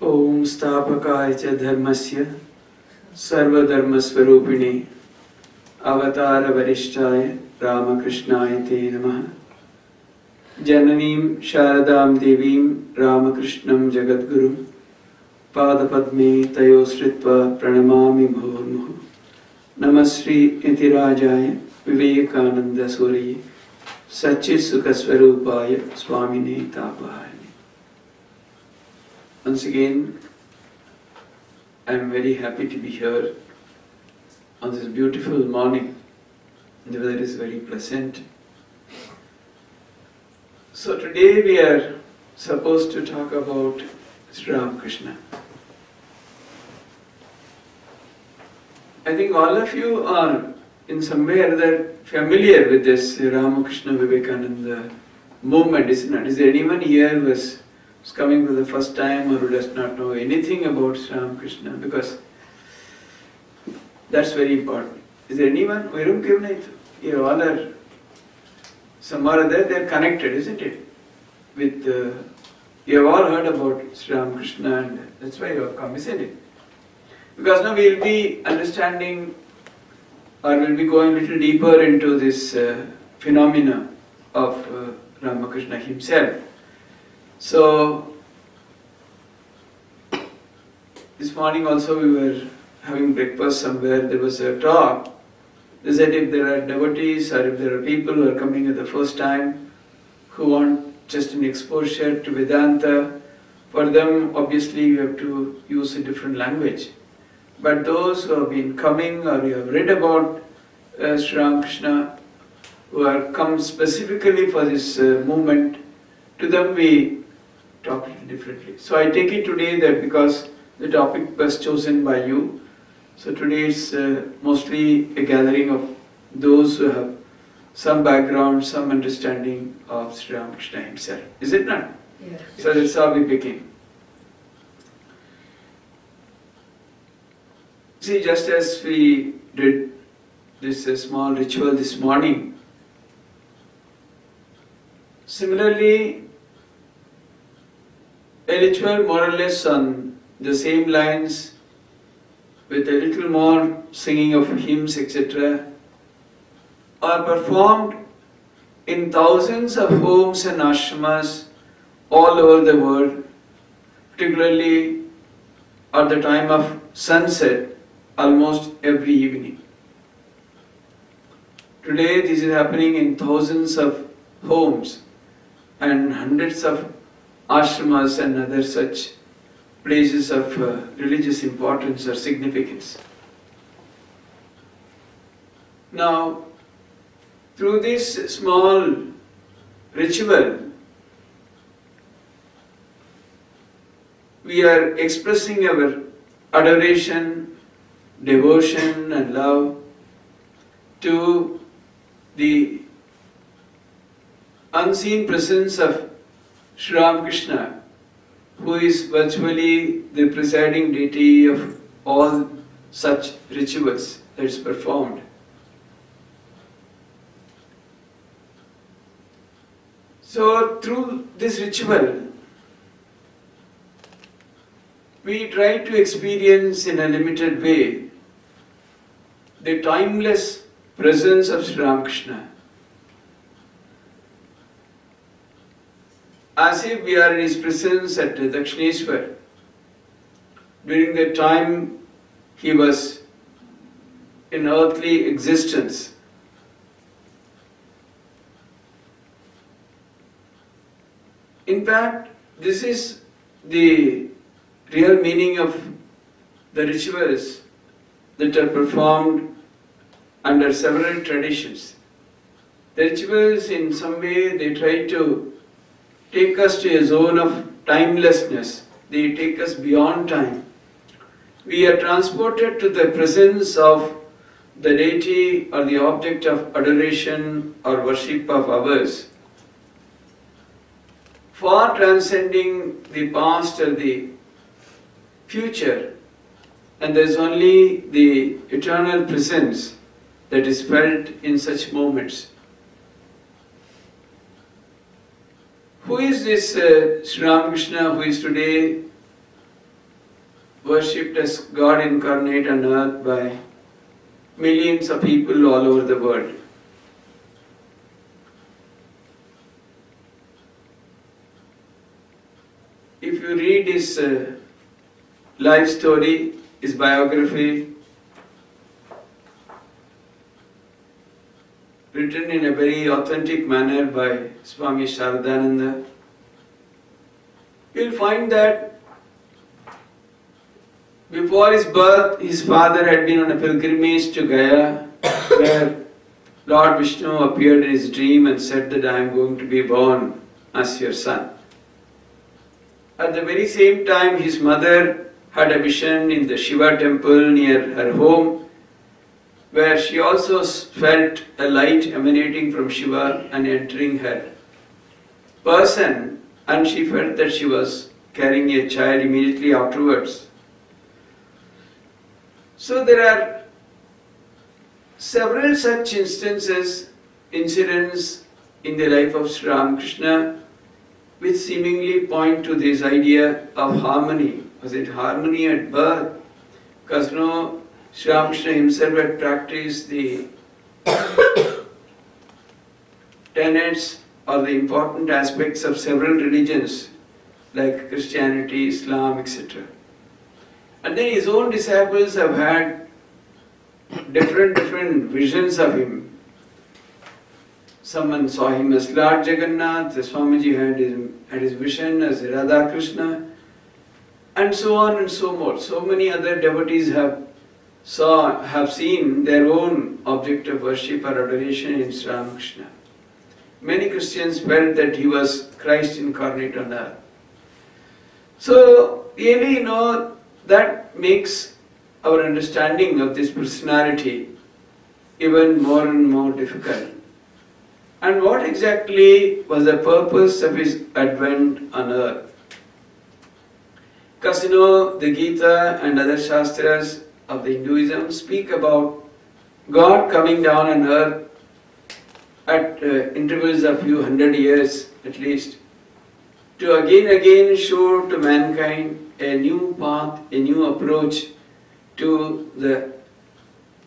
Om Stapakaya cha dharmasya sarvadharmasvarupine avatara varishtaya Ramakrishnaya te namaha. Jananim Sharadam Devim Ramakrishnam Jagadguru Padapadme Tayo Sritva Pranamami Bhurmuhu Namasri Itirajaya Vivekananda Suri Satchit Sukasvarupaya Swamine Tapahani. Once again, I am very happy to be here on this beautiful morning. The weather is very pleasant. So today we are supposed to talk about Sri Ramakrishna. I think all of you are in some way or other familiar with this Ramakrishna Vivekananda movement, isn't it? Is there anyone here who is coming for the first time or who does not know anything about Sri Ramakrishna? Because that's very important. Is there anyone? You all are some or other, they are connected, isn't it? With you have all heard about Sri Ramakrishna, and that's why you have come, isn't it? Because now we will be understanding, or we will be going a little deeper into this phenomena of Ramakrishna himself. So this morning also we were having breakfast somewhere. There was a talk. They said if there are devotees or if there are people who are coming at the first time who want just an exposure to Vedanta, for them obviously you have to use a different language. But those who have been coming or you have read about Sri Ramakrishna, who have come specifically for this movement, to them we talk differently. So I take it today that because the topic was chosen by you, so today is mostly a gathering of those who have some background, some understanding of Sri Ramakrishna himself. Is it not? Yes. So that's how we begin. See, just as we did this small ritual this morning, similarly, a ritual more or less on the same lines, with a little more singing of hymns, etc., are performed in thousands of homes and ashramas all over the world, particularly at the time of sunset, almost every evening. Today this is happening in thousands of homes and hundreds of ashramas and other such places of religious importance or significance. Now, through this small ritual, we are expressing our adoration, devotion and love to the unseen presence of Sri Ramakrishna, who is virtually the presiding deity of all such rituals that is performed. So through this ritual, we try to experience in a limited way the timeless presence of Sri Ramakrishna, as if we are in his presence at Dakshineshwar during the time he was in earthly existence. In fact, this is the real meaning of the rituals that are performed under several traditions. The rituals, in some way, they try to take us to a zone of timelessness. They take us beyond time. We are transported to the presence of the deity or the object of adoration or worship of ours, far transcending the past or the future, and there is only the eternal presence that is felt in such moments. Who is this Sri Ramakrishna who is today worshipped as God incarnate on earth by millions of people all over the world. If you read his life story, his biography, written in a very authentic manner by Swami Shantatmananda, you'll find that before his birth, his father had been on a pilgrimage to Gaya, where Lord Vishnu appeared in his dream and said that I am going to be born as your son. At the very same time, his mother had a vision in the Shiva temple near her home, where she also felt a light emanating from Shiva and entering her person, and she felt that she was carrying a child immediately afterwards. So there are several such incidents in the life of Sri Ramakrishna which seemingly point to this idea of harmony. Was it harmony at birth? Because Sri Ramakrishna himself had practiced the tenets or the important aspects of several religions like Christianity, Islam, etc. And then his own disciples have had different visions of him. Someone saw him as Lord Jagannath, the Swamiji had his vision as Radha Krishna, and so on and so forth. So many other devotees have seen their own object of worship or adoration in Sri Ramakrishna. Many Christians felt that he was Christ incarnate on earth. So really, that makes our understanding of this personality even more and more difficult. And what exactly was the purpose of his advent on earth? Because the Gita and other Shastras of the Hinduism speak about God coming down on earth at intervals of few hundred years at least, to again show to mankind a new path, a new approach to the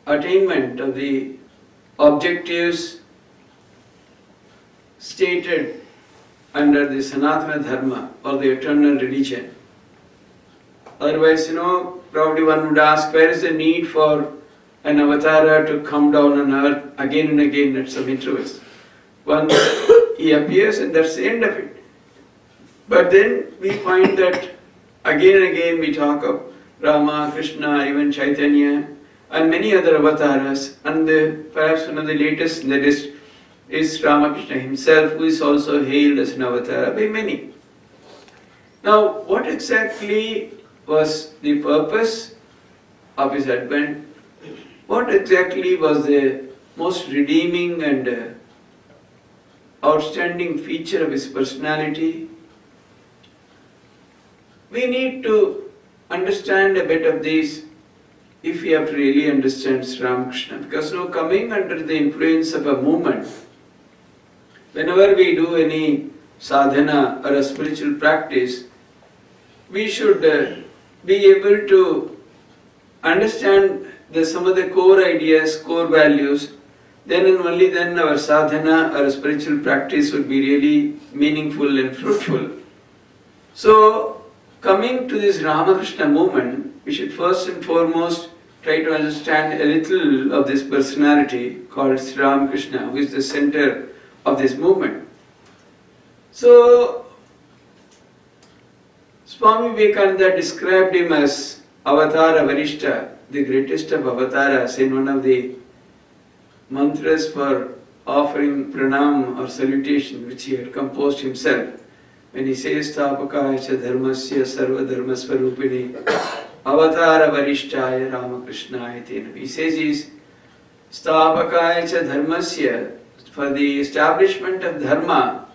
attainment of the objectives stated under the Sanatana Dharma or the eternal religion. Otherwise, probably one would ask, where is the need for an avatar to come down on earth again and again at some intervals? Once he appears and that's the end of it. But then we find that again and again we talk of Rama, Krishna, even Chaitanya and many other avatars, and perhaps one of the latest in the list is Ramakrishna himself, who is also hailed as an avatar by many. Now, what exactly was the purpose of his advent? What exactly was the most redeeming and outstanding feature of his personality? We need to understand a bit of this if we have to really understand Sri Ramakrishna. Because coming under the influence of a movement, whenever we do any sadhana or a spiritual practice, we should be able to understand some of the core ideas, core values. Then and only then our sadhana or spiritual practice would be really meaningful and fruitful. So, coming to this Ramakrishna movement, we should first and foremost try to understand a little of this personality called Sri Ramakrishna, who is the center of this movement. So, Swami Vivekananda described him as Avatara Varishta, the greatest of avatars, in one of the mantras for offering pranam or salutation which he had composed himself. When he says Stapakaya cha dharmasya sarva dharmasvarupini avatara varishtaya Ramakrishnaya tena. He says he is Stapakaya cha dharmasya, for the establishment of dharma,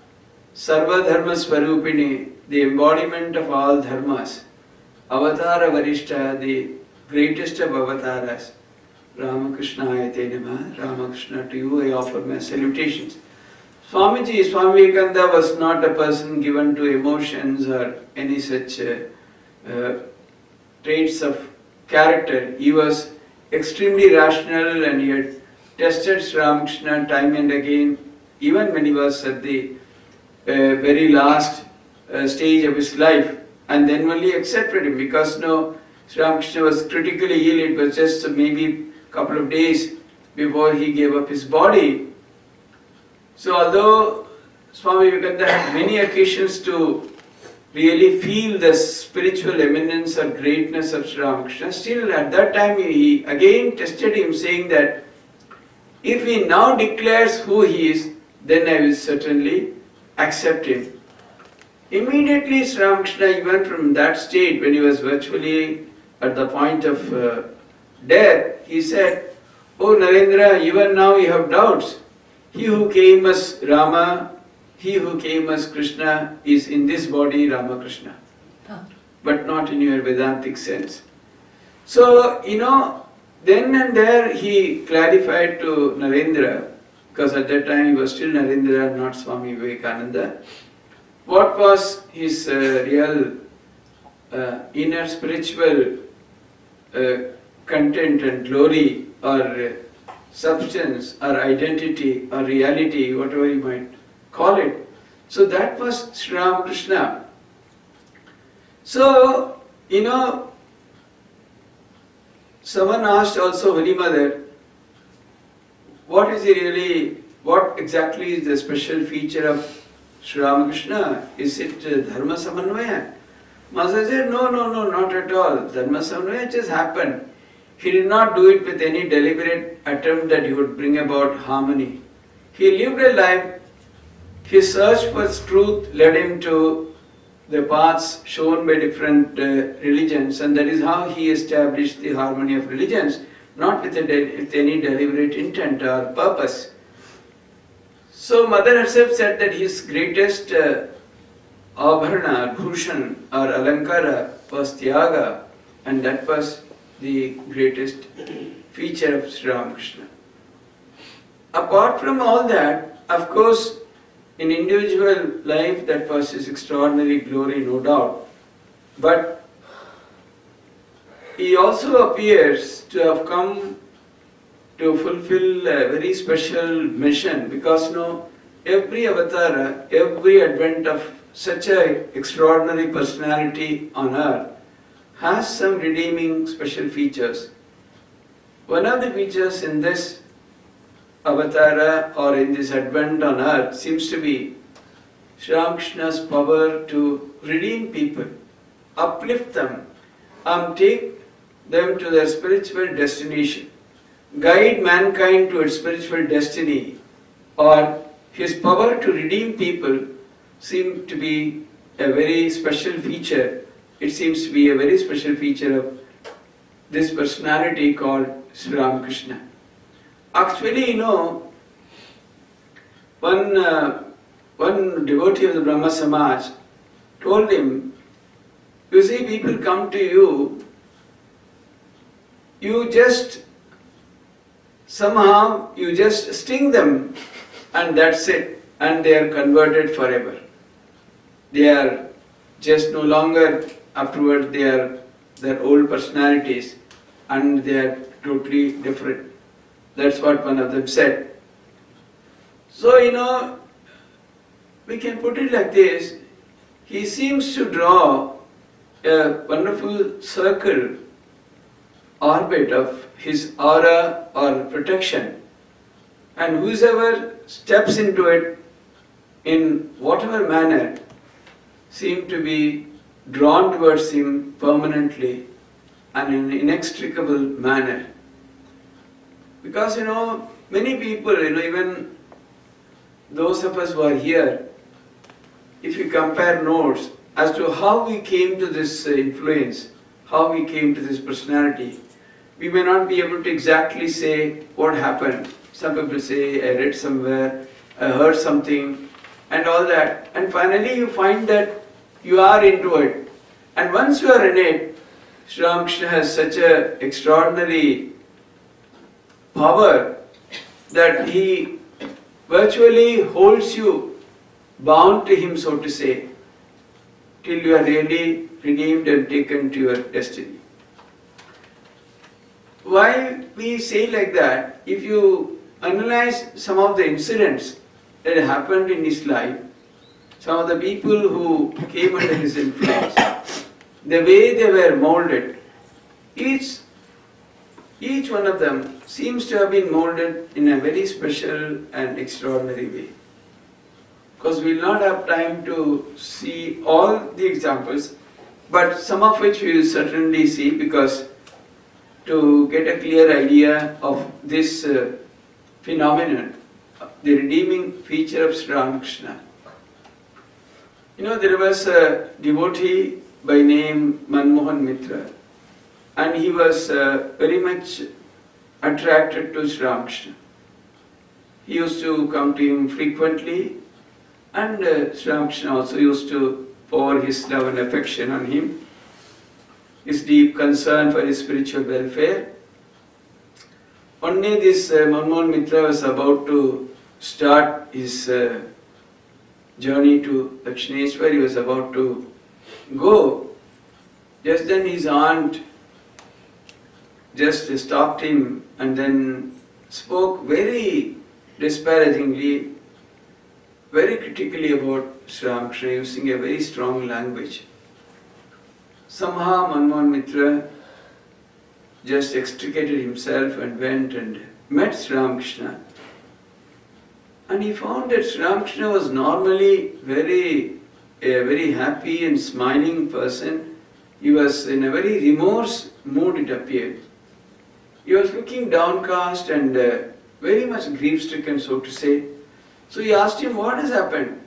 sarva dharmasvarupini, the embodiment of all dharmas, avatara varishtaya, the greatest of avatars, Ramakrishnaya tena. Ramakrishna, to you I offer my salutations. Swami Vivekananda was not a person given to emotions or any such traits of character. He was extremely rational and he had tested Sri Ramakrishna time and again, even when he was at the very last stage of his life, and then only accepted him, because Sri Ramakrishna was critically ill. It was just maybe a couple of days before he gave up his body. So although Swami Vivekananda had many occasions to really feel the spiritual eminence or greatness of Sri Ramakrishna, still at that time he again tested him, saying that if he now declares who he is, then I will certainly accept him. Immediately Sri Ramakrishna, even from that state when he was virtually at the point of death, he said, "Oh Narendra, even now you have doubts. He who came as Rama, he who came as Krishna is in this body Ramakrishna, but not in your Vedantic sense." So, then and there he clarified to Narendra, because at that time he was still Narendra, not Swami Vivekananda, what was his real inner spiritual content and glory, or substance, or identity, or reality, whatever you might call it. So that was Sri Ramakrishna. So, someone asked also Holy Mother, what exactly is the special feature of Sri Ramakrishna? Is it Dharma Samanvaya? Mother said, no, not at all. Dharma Samanvaya just happened. He did not do it with any deliberate attempt that he would bring about harmony. He lived a life. His search for truth led him to the paths shown by different religions, and that is how he established the harmony of religions, not with any deliberate intent or purpose. So Mother herself said that his greatest abharana, bhushan or alankara was Tyaga, and that was the greatest feature of Sri Ramakrishna. Apart from all that, of course, in individual life, that was his extraordinary glory, no doubt. But he also appears to have come to fulfill a very special mission, because every avatar, every advent of such an extraordinary personality on earth has some redeeming special features. One of the features in this avatara or in this advent on earth seems to be Sri Ramakrishna's power to redeem people, uplift them, take them to their spiritual destination, guide mankind to its spiritual destiny, or his power to redeem people seem to be a very special feature. It seems to be a very special feature of this personality called Sri Ramakrishna. Actually, one devotee of the Brahma Samaj told him, you see, people come to you, you just sting them, and that's it, and they are converted forever. They are just no longer, afterward they are their old personalities, and they are totally different. That's what one of them said. So, we can put it like this. He seems to draw a wonderful circle, orbit of his aura or protection, and whosoever steps into it in whatever manner seem to be drawn towards him permanently and in an inextricable manner. Because many people, even those of us who are here, if you compare notes as to how we came to this influence, how we came to this personality, we may not be able to exactly say what happened. Some people say, I read somewhere, I heard something, and all that. And finally you find that you are into it. And once you are in it, Sri Ramakrishna has such an extraordinary power that he virtually holds you bound to him, so to say, till you are really redeemed and taken to your destiny. why we say like that, if you analyze some of the incidents that happened in his life, some of the people who came under his influence, the way they were molded, each one of them seems to have been molded in a very special and extraordinary way. Because we will not have time to see all the examples, but some of which we will certainly see, because to get a clear idea of this phenomenon, the redeeming feature of Sri Ramakrishna. There was a devotee by name Manmohan Mitra, and he was very much attracted to Sri Ramakrishna. He used to come to him frequently, and Sri Ramakrishna also used to pour his love and affection on him, his deep concern for his spiritual welfare. One day this Manmohan Mitra was about to start his journey to Dakshineshwar. He was about to go. Just then his aunt just stopped him and then spoke very disparagingly, very critically about Sri Ramakrishna, using a very strong language. Somehow Manmohan Mitra just extricated himself and went and met Sri Ramakrishna. And he found that Sri Ramakrishna was normally a very happy and smiling person. He was in a very remorse mood, it appeared. He was looking downcast and very much grief-stricken, so to say. So he asked him, what has happened?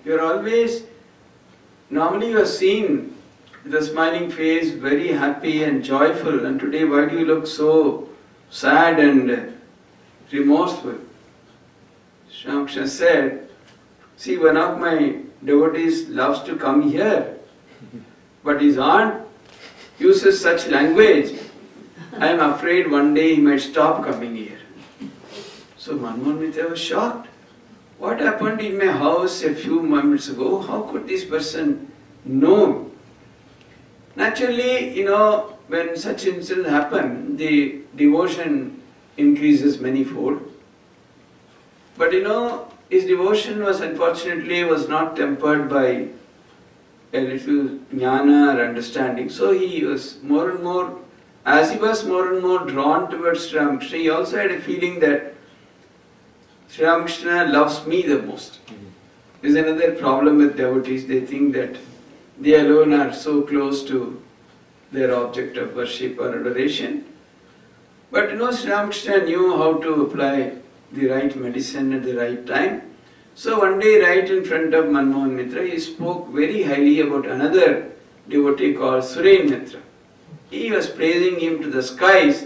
Normally you are seen with a smiling face, very happy and joyful, and today why do you look so sad and remorseful? Sri Ramakrishna said, see, one of my devotees loves to come here, but his aunt uses such language, I am afraid one day he might stop coming here. So Manmohan Mitra was shocked. What happened in my house a few moments ago? How could this person know? Naturally, when such incidents happen, the devotion increases manifold. But his devotion was not tempered by a little jnana or understanding. So he was more and more, as he was more and more drawn towards Sri Ramakrishna, he also had a feeling that Sri Ramakrishna loves me the most. There is another problem with devotees. They think that they alone are so close to their object of worship or adoration. But Sri Ramakrishna knew how to apply the right medicine at the right time. So one day, right in front of Manmohan Mitra, he spoke very highly about another devotee called Suren Mitra. He was praising him to the skies,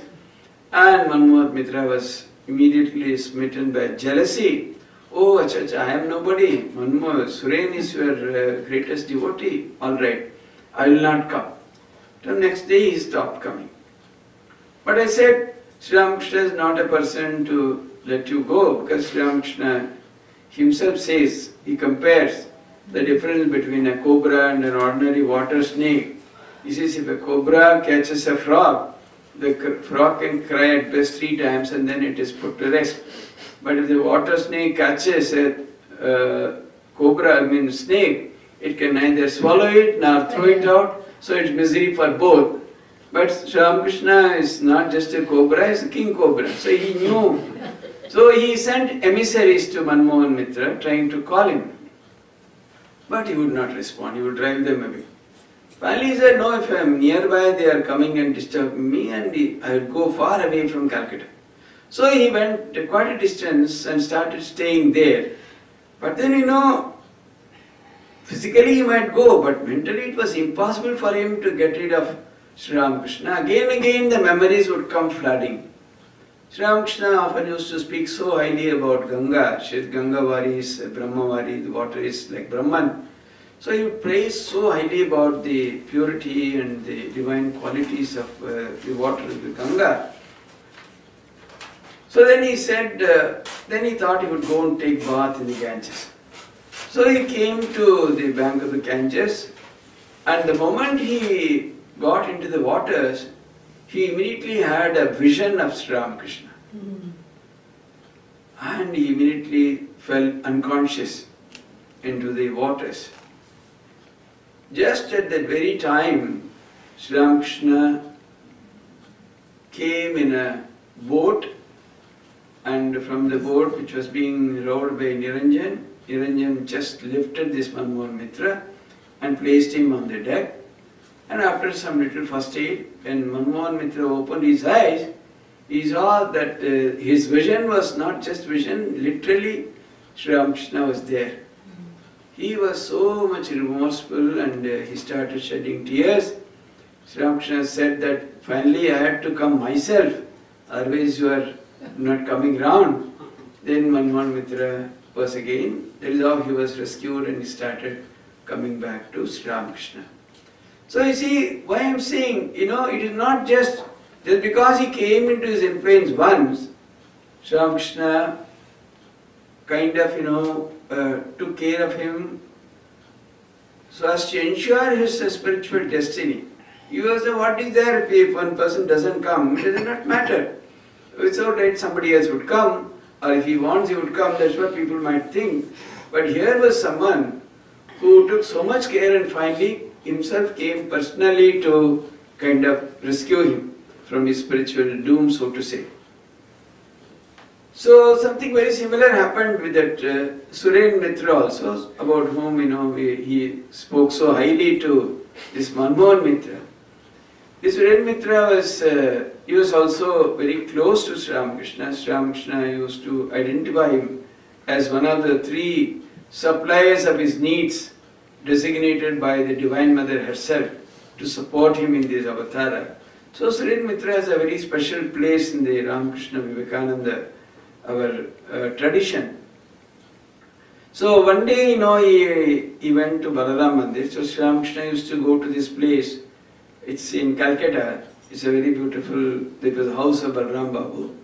and Manmohan Mitra was immediately smitten by jealousy. Oh, acha, I am nobody. Suren is your greatest devotee. All right, I will not come. The next day he stopped coming. But I said, Sri Ramakrishna is not a person to let you go, because Sri Ramakrishna himself says, he compares the difference between a cobra and an ordinary water snake. He says, if a cobra catches a frog, the frog can cry at best 3 times and then it is put to rest. But if the water snake catches a snake, it can neither swallow it nor throw it out, so it's misery for both. But Sri Ramakrishna is not just a cobra, he is a king cobra. So he knew. So he sent emissaries to Manmohan Mitra trying to call him. But he would not respond, he would drive them away. Finally he said, no, if I am nearby, they are coming and disturbing me, and I would go far away from Calcutta. So he went quite a distance and started staying there. But then physically he might go, but mentally it was impossible for him to get rid of Sri Ramakrishna. Again and again the memories would come flooding. Sri Ramakrishna often used to speak so highly about Ganga. Ganga Vari is Brahma Vari, the water is like Brahman. So he would praise so highly about the purity and the divine qualities of the water of the Ganga. So then he said, then he thought he would go and take bath in the Ganges. So he came to the bank of the Ganges, and the moment he got into the waters, he immediately had a vision of Sri Ramakrishna. And he immediately fell unconscious into the waters. Just at that very time, Sri Ramakrishna came in a boat, and from the boat which was being rowed by Niranjan, Niranjan just lifted this Manmohan Mitra and placed him on the deck. And after some little first aid, when Manmohan Mitra opened his eyes, he saw that his vision was not just vision, literally Sri Ramakrishna was there. He was so much remorseful and he started shedding tears. Sri Ramakrishna said that finally I had to come myself, otherwise you are not coming round. Then Manmohan Mitra was again, that is how he was rescued and he started coming back to Sri Ramakrishna. So you see, why I am saying, it is not just because he came into his influence once, Sri Ramakrishna kind of, took care of him so as to ensure his spiritual destiny. He was what is there if one person doesn't come, it does not matter. It's alright, somebody else would come, or if he wants he would come, that's what people might think. But here was someone who took so much care and finally himself came personally to kind of rescue him from his spiritual doom, so to say. So something very similar happened with that Suren Mitra also, about whom he spoke so highly to this Manmohan Mitra. This Suren Mitra was also very close to Sri Ramakrishna. Sri Ramakrishna used to identify him as one of the 3 suppliers of his needs, designated by the Divine Mother herself to support him in this avatara. So Suren Mitra has a very special place in the Ramakrishna Vivekananda, our tradition. So one day, he went to Balaram Mandir. So Sri Ramakrishna used to go to this place. It's in Calcutta. It's a very beautiful, it was the house of Balaram Babu.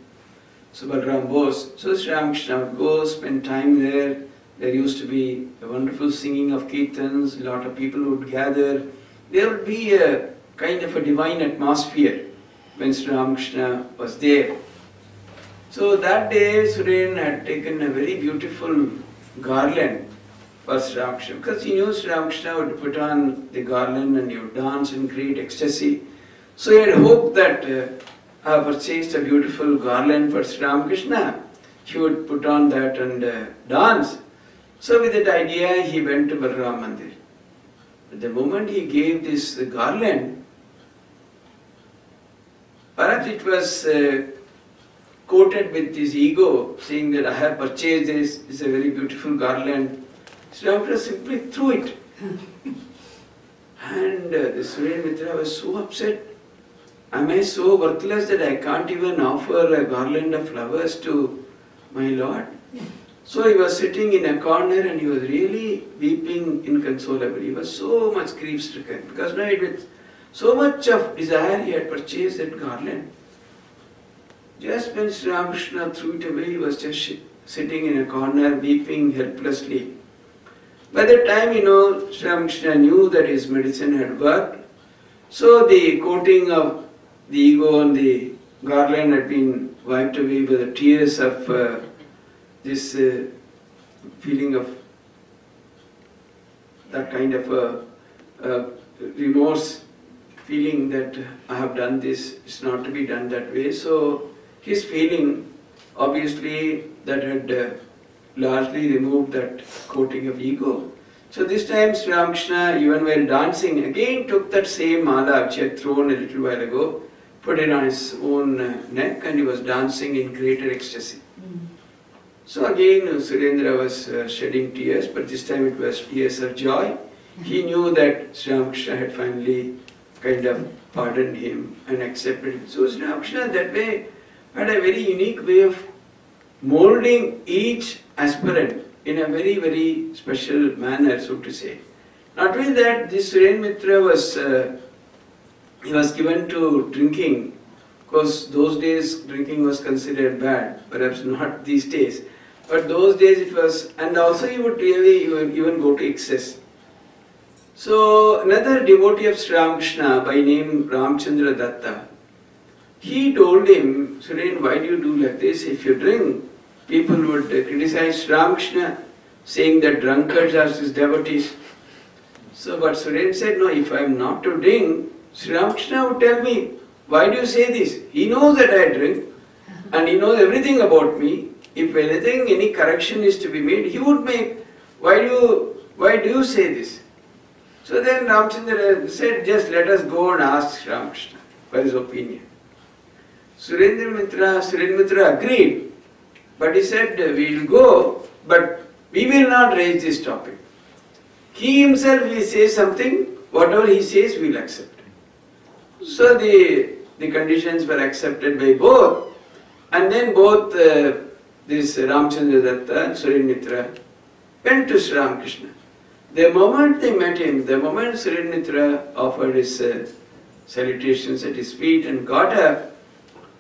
So Balaram Bose. So Sri Ramakrishna would go, spend time there. There used to be a wonderful singing of kirtans, a lot of people would gather. There would be a kind of a divine atmosphere when Sri Ramakrishna was there. So that day Suren had taken a very beautiful garland for Sri Ramakrishna, because he knew Sri Ramakrishna would put on the garland and he would dance in great ecstasy. So he had hoped that I have purchased a beautiful garland for Sri Ramakrishna. He would put on that and dance. So with that idea, he went to Balaram Mandir. At the moment he gave this garland, perhaps it was coated with his ego, saying that I have purchased this, it's a very beautiful garland. Sri Ramakrishna simply threw it. And the Suren Mitra was so upset. Am I so worthless that I can't even offer a garland of flowers to my Lord? So he was sitting in a corner and he was really weeping inconsolably. He was so much grief-stricken because with so much of desire he had purchased that garland. Just when Sri Ramakrishna threw it away, he was just sitting in a corner weeping helplessly. By that time, Sri Ramakrishna knew that his medicine had worked. So the coating of the ego on the garland had been wiped away by the tears of this feeling of that kind of remorse, feeling that I have done this, it's not to be done that way. So his feeling, obviously, that had largely removed that coating of ego. So this time Sri Ramakrishna, even while dancing, again took that same mala which he had thrown a little while ago, put it on his own neck, and he was dancing in greater ecstasy. So again Surendra was shedding tears, but this time it was tears of joy. He knew that Sri Ramakrishna had finally kind of pardoned him and accepted him. So Sri Ramakrishna that way had a very unique way of molding each aspirant in a very, very special manner, so to say. Not only that, this Suren Mitra was he was given to drinking, because those days drinking was considered bad, perhaps not these days. But those days it was, and also he would really even go to excess. So another devotee of Sri Ramakrishna by name Ramchandra Datta, He told him, Suren, why do you do like this? If you drink, people would criticize Ramakrishna, saying that drunkards are his devotees. So, but Suren said, no, if I am not to drink, Sri Ramakrishna would tell me, why do you say this? He knows that I drink and he knows everything about me. If anything, any correction is to be made, he would make. Why do you say this? So then Ramchandra said, just let us go and ask Sri Ramakrishna for his opinion. Surendra Mitra agreed, but he said, we will go, but we will not raise this topic. He himself will say something, whatever he says we will accept. So the conditions were accepted by both, and then both this Ramchandra Datta and Surendra Mitra went to Sri Ramakrishna. The moment they met him, the moment Surendra Mitra offered his salutations at his feet and got up,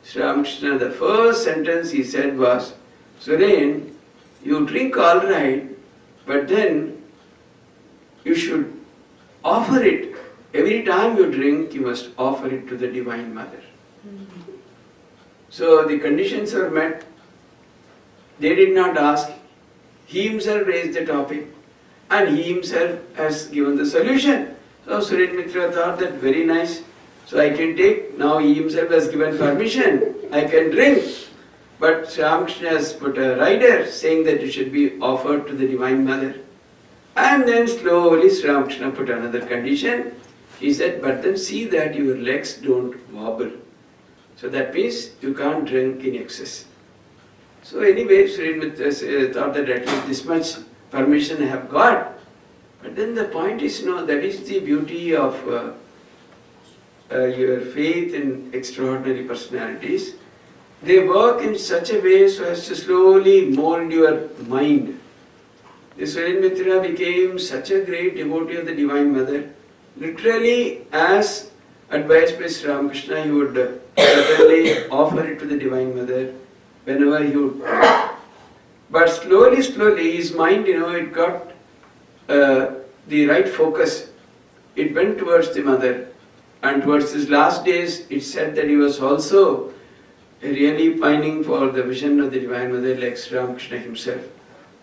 Sri Ramakrishna, the first sentence he said was, Suren, you drink all right, but then you should offer it. Every time you drink, you must offer it to the Divine Mother. So the conditions were met. They did not ask. He himself raised the topic and he himself has given the solution. So Surendra Mitra thought that very nice. So I can take, now he himself has given permission, I can drink. But Sri Ramakrishna has put a rider saying that it should be offered to the Divine Mother. And then slowly Sri Ramakrishna put another condition. He said, but then see that your legs don't wobble. So that means you can't drink in excess. So anyway, Surendra Mitra thought that at least this much permission I have got. But then the point is, no, that is the beauty of your faith in extraordinary personalities. They work in such a way so as to slowly mold your mind. This Surendra Mitra became such a great devotee of the Divine Mother. Literally, as advised by Sri Ramakrishna, he would certainly offer it to the Divine Mother whenever he would pray. But slowly, his mind, it got the right focus. It went towards the Mother. And towards his last days, it said that he was also really pining for the vision of the Divine Mother like Sri Ramakrishna himself.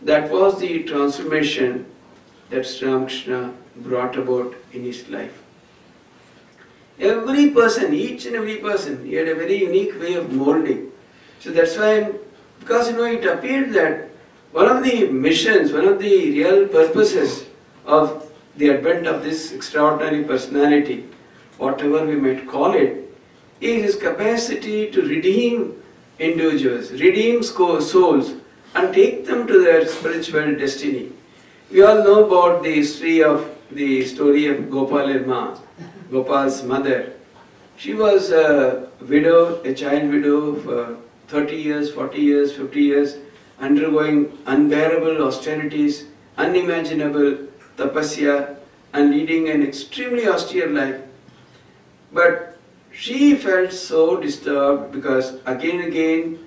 That was the transformation that Sri Ramakrishna brought about in his life. Every person, each and every person, he had a very unique way of molding. So that's why, because it appeared that one of the missions, one of the real purposes of the advent of this extraordinary personality, whatever we might call it, is his capacity to redeem individuals, redeem souls, and take them to their spiritual destiny. We all know about the story of Gopal Gopal's mother. She was a widow, a child widow for 30 years, 40 years, 50 years, undergoing unbearable austerities, unimaginable tapasya, and leading an extremely austere life. But she felt so disturbed because again and again,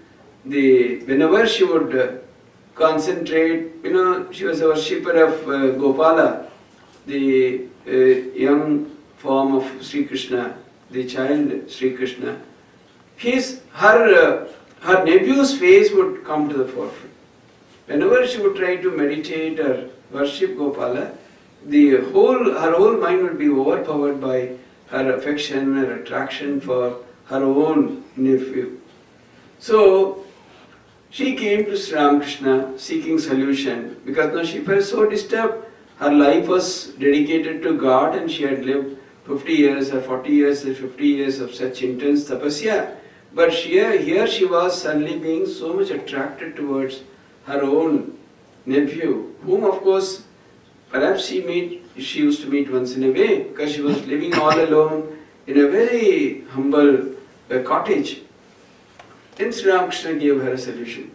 whenever she would concentrate, she was a worshipper of Gopala, the young form of Sri Krishna, the child Sri Krishna. Her nephew's face would come to the forefront. Whenever she would try to meditate or worship Gopala, her whole mind would be overpowered by her affection, her attraction for her own nephew. So she came to Sri Ramakrishna seeking solution because now she felt so disturbed. Her life was dedicated to God and she had lived 50 years or 40 years or 50 years of such intense tapasya. But here she was suddenly being so much attracted towards her own nephew, whom of course perhaps she used to meet once in a way because she was living all alone in a very humble cottage. Then Sri Ramakrishna gave her a solution.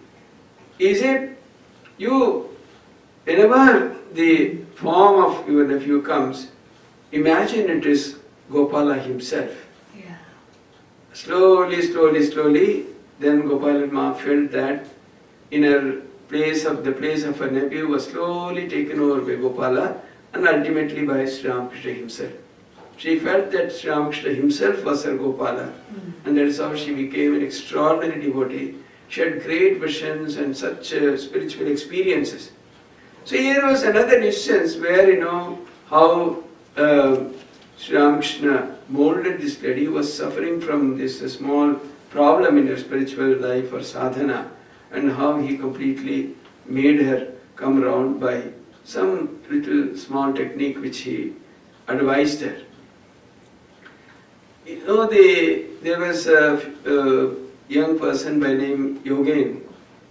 He said, whenever the form of your nephew comes, imagine it is Gopala himself. Yeah. Slowly, then Gopala felt that the place of her nephew was slowly taken over by Gopala and ultimately by Sri Ramakrishna himself. she felt that Sri Ramakrishna himself was her Gopala, and that is how she became an extraordinary devotee. She had great visions and such spiritual experiences. So here was another instance where, how Sri Ramakrishna molded this lady who was suffering from this small problem in her spiritual life or sadhana, and how he completely made her come around by some little small technique which he advised her. There was a young person by name Yogen.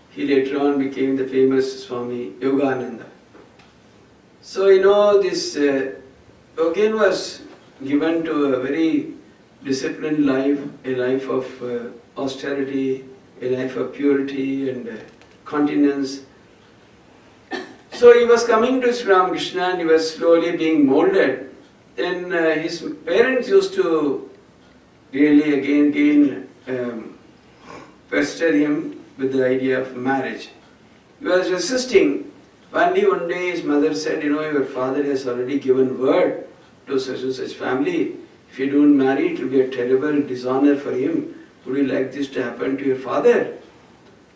He later on became the famous Swami Yogananda. So this Yogen was given to a very disciplined life, a life of austerity, a life of purity and continence. So he was coming to Sri Ramakrishna and he was slowly being molded. Then his parents used to really again pester him with the idea of marriage. He was resisting. Finally one day his mother said, your father has already given word to such and such family. If you don't marry, it will be a terrible dishonor for him. Would you like this to happen to your father?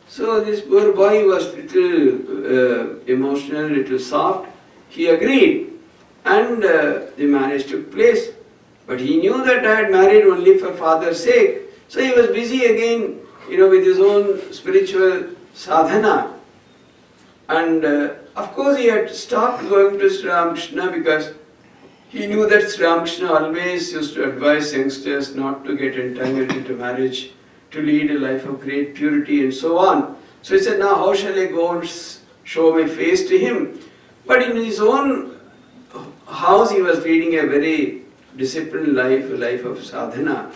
So this poor boy was little emotional, little soft. He agreed, and the marriage took place. But he knew that I had married only for father's sake. So he was busy again, with his own spiritual sadhana. And of course he had stopped going to Sri Ramakrishna because he knew that Sri Ramakrishna always used to advise youngsters not to get entangled into marriage, to lead a life of great purity and so on. So he said, now how shall I go and show my face to him? But in his own house he was leading a very disciplined life, a life of sadhana.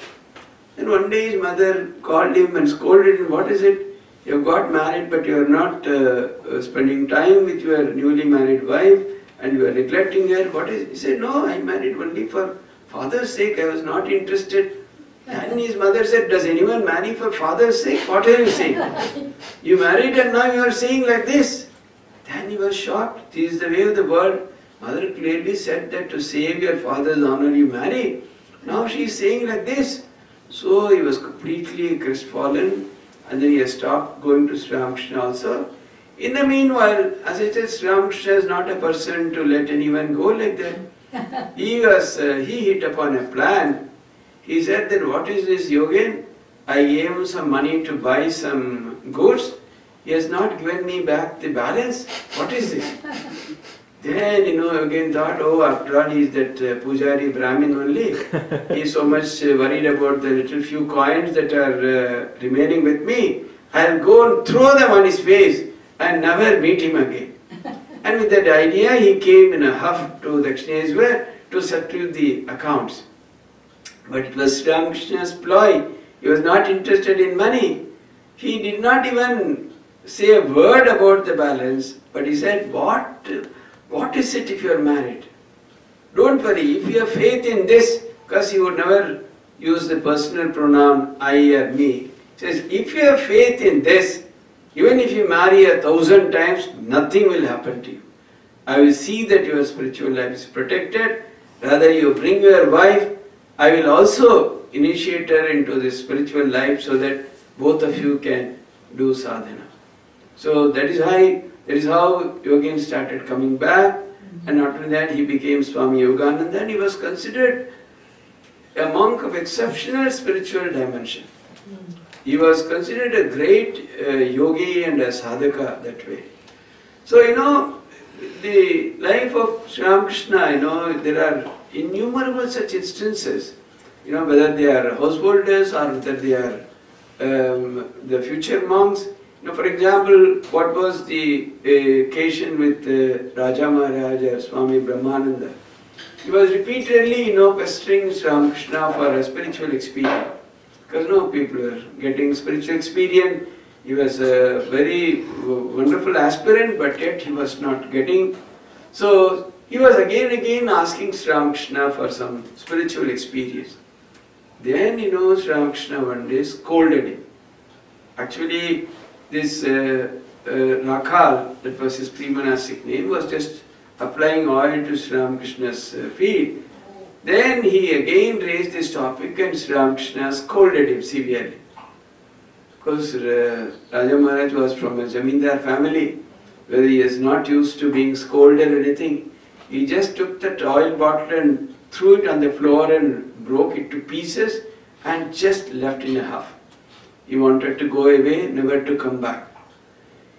And one day his mother called him and scolded him, what is it? You have got married but you are not spending time with your newly married wife and you are neglecting her. What is it? He said, no, I married only for father's sake, I was not interested. And his mother said, does anyone marry for father's sake? What are you saying? You married and now you are saying like this. Then he was shocked. This is the way of the world. Mother clearly said that to save your father's honor you marry. Now she is saying like this. So he was completely crestfallen, and then he has stopped going to Sri Ramakrishna also. In the meanwhile, as I said, Sri Ramakrishna is not a person to let anyone go like that. He hit upon a plan. He said that, what is this Yogen? I gave him some money to buy some goods. He has not given me back the balance. What is this? Then, Yogen thought, oh, after all, he is that Pujari Brahmin only. He is so much worried about the little few coins that are remaining with me. I'll go and throw them on his face and never meet him again. And with that idea, he came in a huff to Dakshineshwar to settle the accounts. But it was Sri Ramakrishna's ploy. He was not interested in money. He did not even say a word about the balance, but he said, what is it if you are married? Don't worry, if you have faith in this, because he would never use the personal pronoun I or me. He says, if you have faith in this, even if you marry 1,000 times, nothing will happen to you. I will see that your spiritual life is protected. Rather, you bring your wife, I will also initiate her into this spiritual life so that both of you can do sadhana. So that is how Yogen started coming back, and after that he became Swami Yogananda, and he was considered a monk of exceptional spiritual dimension. He was considered a great yogi and a sadhaka that way. So the life of Sri Ramakrishna, there are innumerable such instances, whether they are householders or whether they are the future monks. For example, what was the occasion with Raja Maharaja Swami Brahmananda? He was repeatedly, pestering Sri Ramakrishna for a spiritual experience. Because people were getting spiritual experience. He was a very wonderful aspirant, but yet he was not getting. So he was again and again asking Sri Ramakrishna for some spiritual experience. Then, Sri Ramakrishna one day scolded him. Actually, this Rakhal, that was his pre-monastic name, was just applying oil to Sri Ramakrishna's feet. Then he again raised this topic and Sri Ramakrishna scolded him severely. Because Raja Maharaj was from a Zamindar family where he is not used to being scolded or anything. He just took that oil bottle and threw it on the floor and broke it to pieces and just left in a huff. He wanted to go away, never to come back.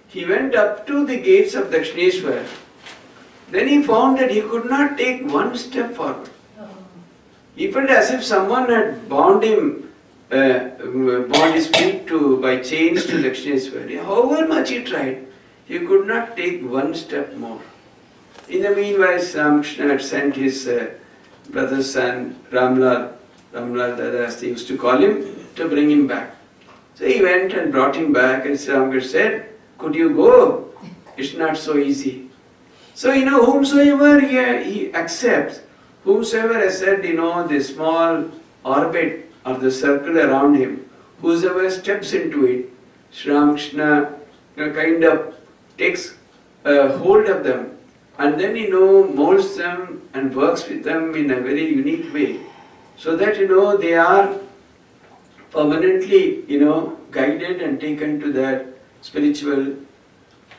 He went up to the gates of Dakshineshwar. Then he found that he could not take one step forward. He felt as if someone had bound him, bound his feet by chains to Dakshineshwar. However much he tried, he could not take one step more. In the meanwhile, Ramakrishna had sent his brother's son, Ramlal Dada as they used to call him, to bring him back. So he went and brought him back, and Sri Ramakrishna said, "Could you go? It's not so easy." So, whomsoever he accepts, whomsoever has said, the small orbit or the circle around him, whosoever steps into it, Sri Ramakrishna kind of takes hold of them and then, molds them and works with them in a very unique way. So that, they are permanently, guided and taken to that spiritual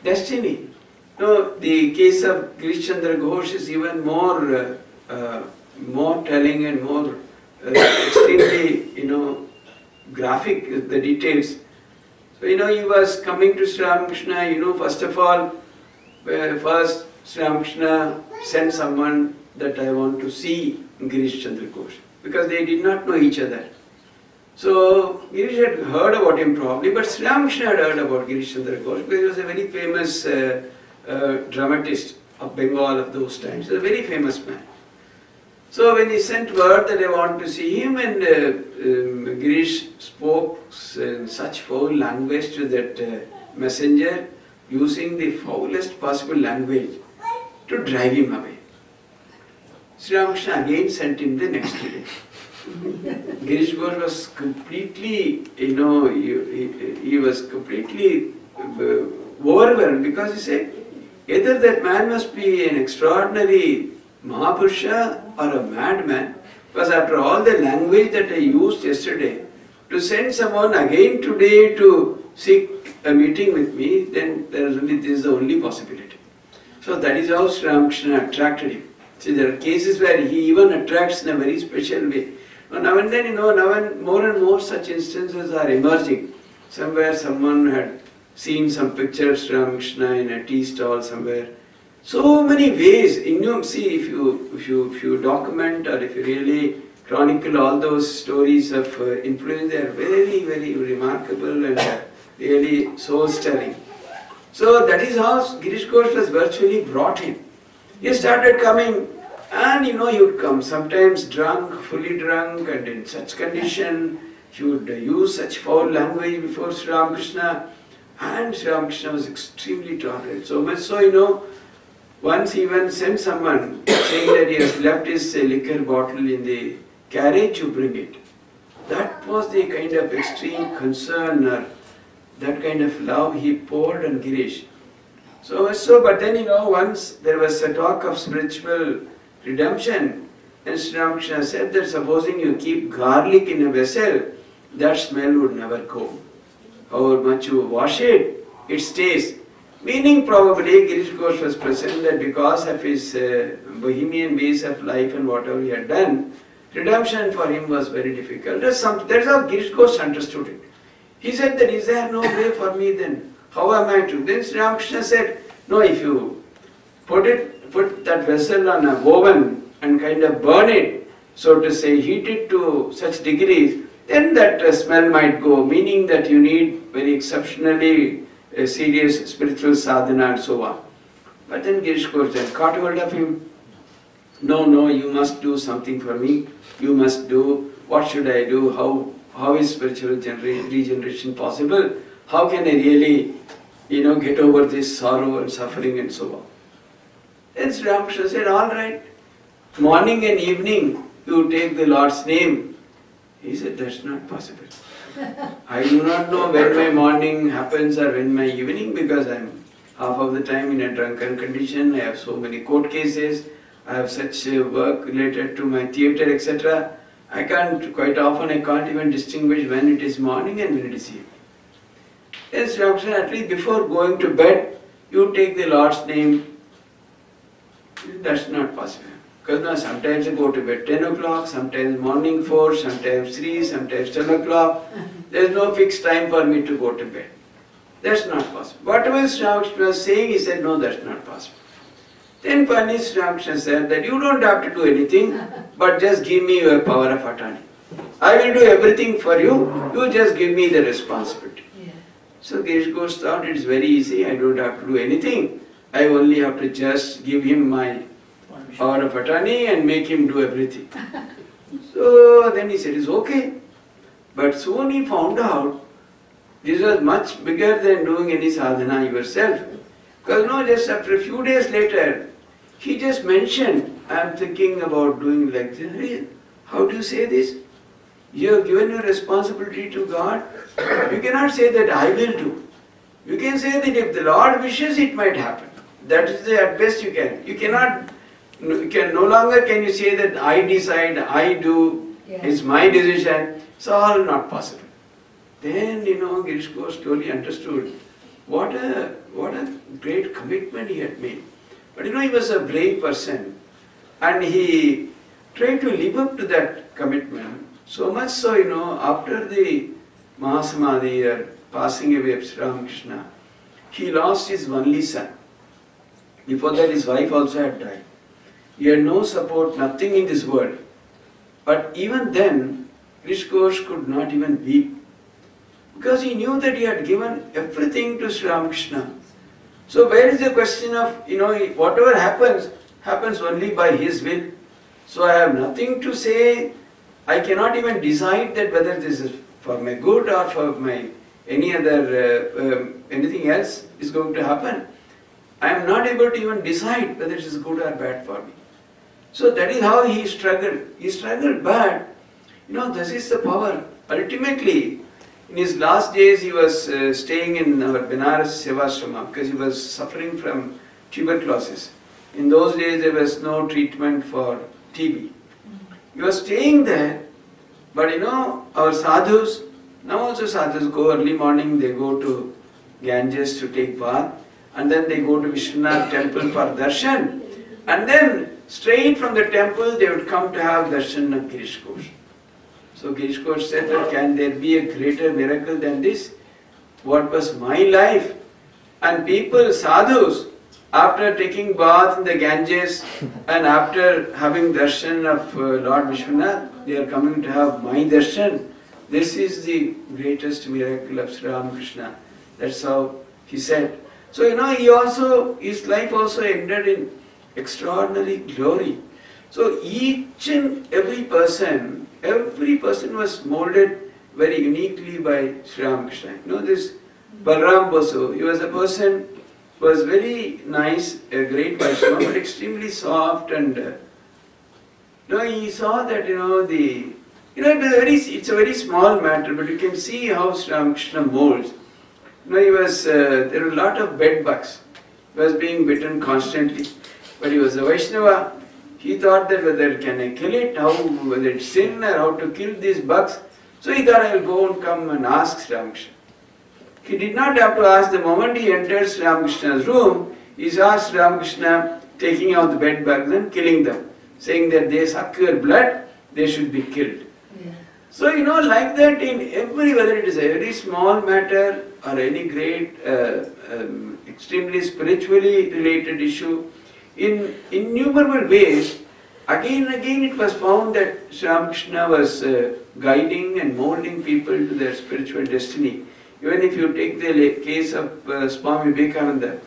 destiny. The case of Girish Chandra Ghosh is even more telling and more extremely, graphic, the details. So, he was coming to Sri Ramakrishna, first of all, first Sri Ramakrishna sent someone that I want to see Girish Chandra Ghosh, because they did not know each other. So, Girish had heard about him probably, but Sri Ramakrishna had heard about Girish Chandra Ghosh because he was a very famous dramatist of Bengal of those times. He was a very famous man. So, when he sent word that I want to see him, and Girish spoke in such foul language to that messenger, using the foulest possible language to drive him away. Sri Ramakrishna again sent him the next day. Girish Ghosh was completely, he was completely overwhelmed, because he said, either that man must be an extraordinary Mahapurusha or a madman, because after all the language that I used yesterday, to send someone again today to seek a meeting with me, then this is the only possibility. So that is how Sri Ramakrishna attracted him. See, there are cases where he even attracts in a very special way. Now and then, more and more such instances are emerging. Somewhere someone had seen some picture of Sri Ramakrishna in a tea stall somewhere. So many ways. See, if you document or if you really chronicle all those stories of influence, they are very, very remarkable and really soul-stirring. So that is how Girish Ghosh was virtually brought in. He started coming, and he would come sometimes drunk, fully drunk, and in such condition, he would use such foul language before Sri Ramakrishna, and Sri Ramakrishna was extremely tolerant. So much so, once he even sent someone saying that he has left his liquor bottle in the carriage, you bring it. That was the kind of extreme concern or that kind of love he poured on Girish. But then, once there was a talk of spiritual redemption, and Sri Ramakrishna said that supposing you keep garlic in a vessel, that smell would never go. However much you wash it, it stays. Meaning probably Girish Ghosh was present that because of his bohemian ways of life and whatever he had done, redemption for him was very difficult. That's how Girish Ghosh understood it. He said that, is there no way for me then? How am I to? Then Sri Ramakrishna said, no, if you put that vessel on a oven and kind of burn it, so to say, heat it to such degrees, then that smell might go, meaning that you need very exceptionally serious spiritual sadhana and so on. But then Girish Ghosh then caught hold of him. No, you must do something for me. You must do, what should I do? How is spiritual regeneration possible? How can I really, get over this sorrow and suffering and so on? Then Sri Ramakrishna said, all right, morning and evening you take the Lord's name. He said, that's not possible. I do not know when my morning happens or when my evening, because I am half of the time in a drunken condition. I have so many court cases. I have such work related to my theatre, etc. Quite often I can't even distinguish when it is morning and when it is evening. Then Sri Ramakrishna, at least before going to bed, you take the Lord's name. That's not possible. Because now sometimes I go to bed 10 o'clock, sometimes morning 4, sometimes 3, sometimes 10 o'clock. There is no fixed time for me to go to bed. That's not possible. Whatever Sri Ramakrishna was saying, he said, no, that's not possible. Then finally Sri Ramakrishna said that you don't have to do anything, but just give me your power of attorney. I will do everything for you, you just give me the responsibility. Yeah. So Girish Ghosh thought it's very easy, I don't have to do anything. I only have to just give him my power of attorney and make him do everything. So then he said, it's okay. But soon he found out this was much bigger than doing any sadhana yourself. Because just after a few days later, he just mentioned, I am thinking about doing like this. How do you say this? You have given your responsibility to God. You cannot say that I will do. You can say that if the Lord wishes, it might happen. That is at best you can. You cannot, no longer can you say that I decide, I do, it's my decision. It's all not possible. Then, Girish Ghosh slowly understood what a great commitment he had made. But he was a brave person and he tried to live up to that commitment. So much so, after the Mahasamadhi or passing away of Sri Ramakrishna, he lost his only son. Before that, his wife also had died. He had no support, nothing in this world. But even then, Girish Ghosh could not even weep. Because he knew that he had given everything to Sri Ramakrishna. So where is the question of, whatever happens, happens only by his will. So I have nothing to say. I cannot even decide that whether this is for my good or for my any other, anything else is going to happen. I am not able to even decide whether it is good or bad for me. So that is how he struggled. He struggled, but this is the power. Ultimately, in his last days, he was staying in our Benares Sevashrama because he was suffering from tuberculosis. In those days, there was no treatment for TB. He was staying there, but our sadhus, now also sadhus go early morning, they go to Ganges to take bath, and then they go to Vishwanath temple for darshan, and then straight from the temple, they would come to have darshan of Girish Ghosh. So Girish Ghosh said that can there be a greater miracle than this? What was my life? And people, sadhus, after taking bath in the Ganges and after having darshan of Lord Vishwanath, they are coming to have my darshan. This is the greatest miracle of Sri Ramakrishna. That's how he said. So his life also ended in extraordinary glory. So each and every person was molded very uniquely by Sri Ramakrishna. This Balram Basu, he was a person who was very nice, a great Vaishnava, but extremely soft, and he saw that it's a very small matter, but you can see how Sri Ramakrishna molds. There were a lot of bed bugs. He was being bitten constantly, but he was a Vaishnava. He thought that whether can I kill it, whether it's sin or how to kill these bugs. So he thought I will go and come and ask Sri Ramakrishna. He did not have to ask. The moment he entered Sri Ramakrishna's room, he saw Sri Ramakrishna taking out the bed bugs and killing them, saying that they suck your blood, they should be killed. Yeah. So like that in every, whether it is a very small matter or any great, extremely spiritually related issue, in innumerable ways, again and again it was found that Sri Ramakrishna was guiding and molding people to their spiritual destiny. Even if you take the case of Swami Vivekananda,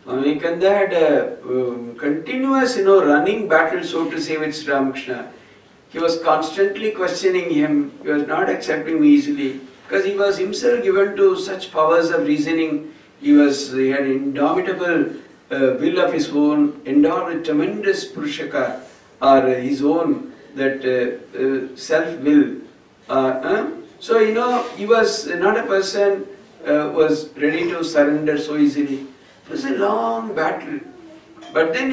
Swami Vivekananda had a continuous, running battle, so to say, with Sri Ramakrishna. He was constantly questioning him. He was not accepting him easily because he was himself given to such powers of reasoning. He had indomitable will of his own, endowed with tremendous purushaka, or his own self-will. So he was not a person was ready to surrender so easily. It was a long battle. But then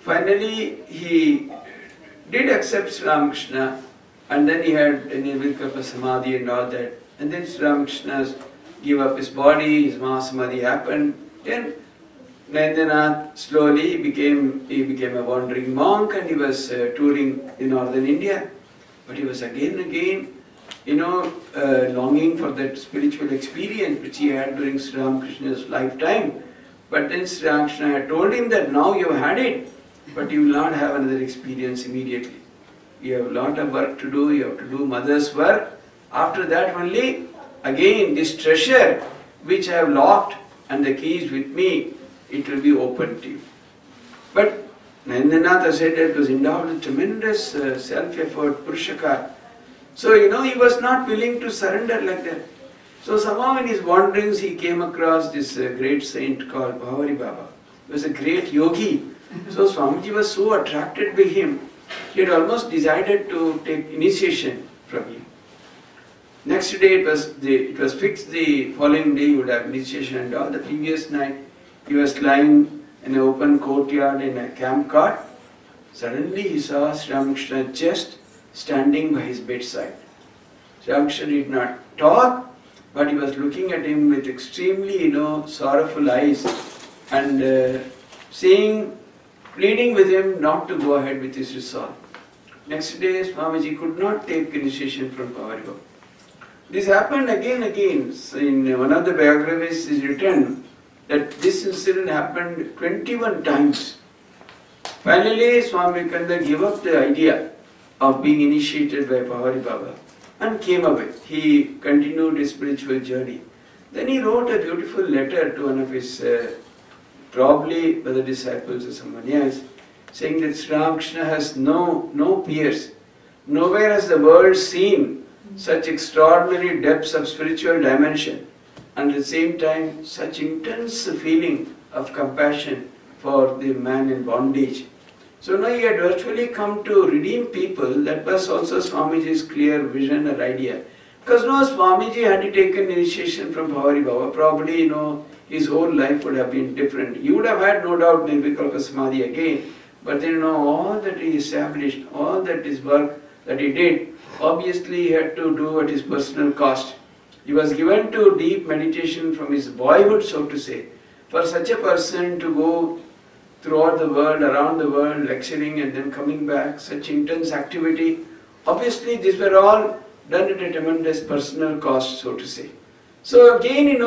finally he did accept Sri Ramakrishna, and then he had Nirvikalpa Samadhi and all that. And then Sri Ramakrishna gave up his body, his Mahasamadhi happened. Then Narendranath slowly became a wandering monk, and he was touring in northern India. But he was again and again, longing for that spiritual experience which he had during Sri Ramakrishna's lifetime. But then Sri Ramakrishna had told him that now you have had it, but you will not have another experience immediately. You have a lot of work to do, you have to do mother's work. After that only, again this treasure which I have locked and the key is with me, it will be open to you. But Narendranath said that it was endowed with tremendous self-effort, purushaka. So he was not willing to surrender like that. So somehow in his wanderings he came across this great saint called Bhavari Baba. He was a great yogi. So Swamiji was so attracted by him, he had almost decided to take initiation from him. Next day it was fixed, the following day he would have initiation and all. The previous night he was lying in an open courtyard in a camp cot. Suddenly he saw Sri Ramakrishna just standing by his bedside. Sri Ramakrishna did not talk, but he was looking at him with extremely, sorrowful eyes and pleading with him not to go ahead with his resolve. Next day, Swamiji could not take initiation from Bhavari Baba. This happened again and again. So in one of the biographies is written that this incident happened 21 times. Finally, Swami Vivekananda gave up the idea of being initiated by Bhavari Baba and came away. He continued his spiritual journey. Then he wrote a beautiful letter to one of his, probably other disciples or someone else, saying that Sri Ramakrishna has no peers. Nowhere has the world seen such extraordinary depths of spiritual dimension, and at the same time such intense feeling of compassion for the man in bondage. So now he had virtually come to redeem people. That was also Swamiji's clear vision or idea. Because now Swamiji had taken initiation from Bhavari Baba, probably his whole life would have been different. He would have had no doubt Nirvikalpa Samadhi again, but then all that he established, all that his work that he did, obviously he had to do at his personal cost. He was given to deep meditation from his boyhood, so to say. For such a person to go throughout the world, around the world, lecturing and then coming back, such intense activity, obviously these were all done at a tremendous personal cost, so to say. So again,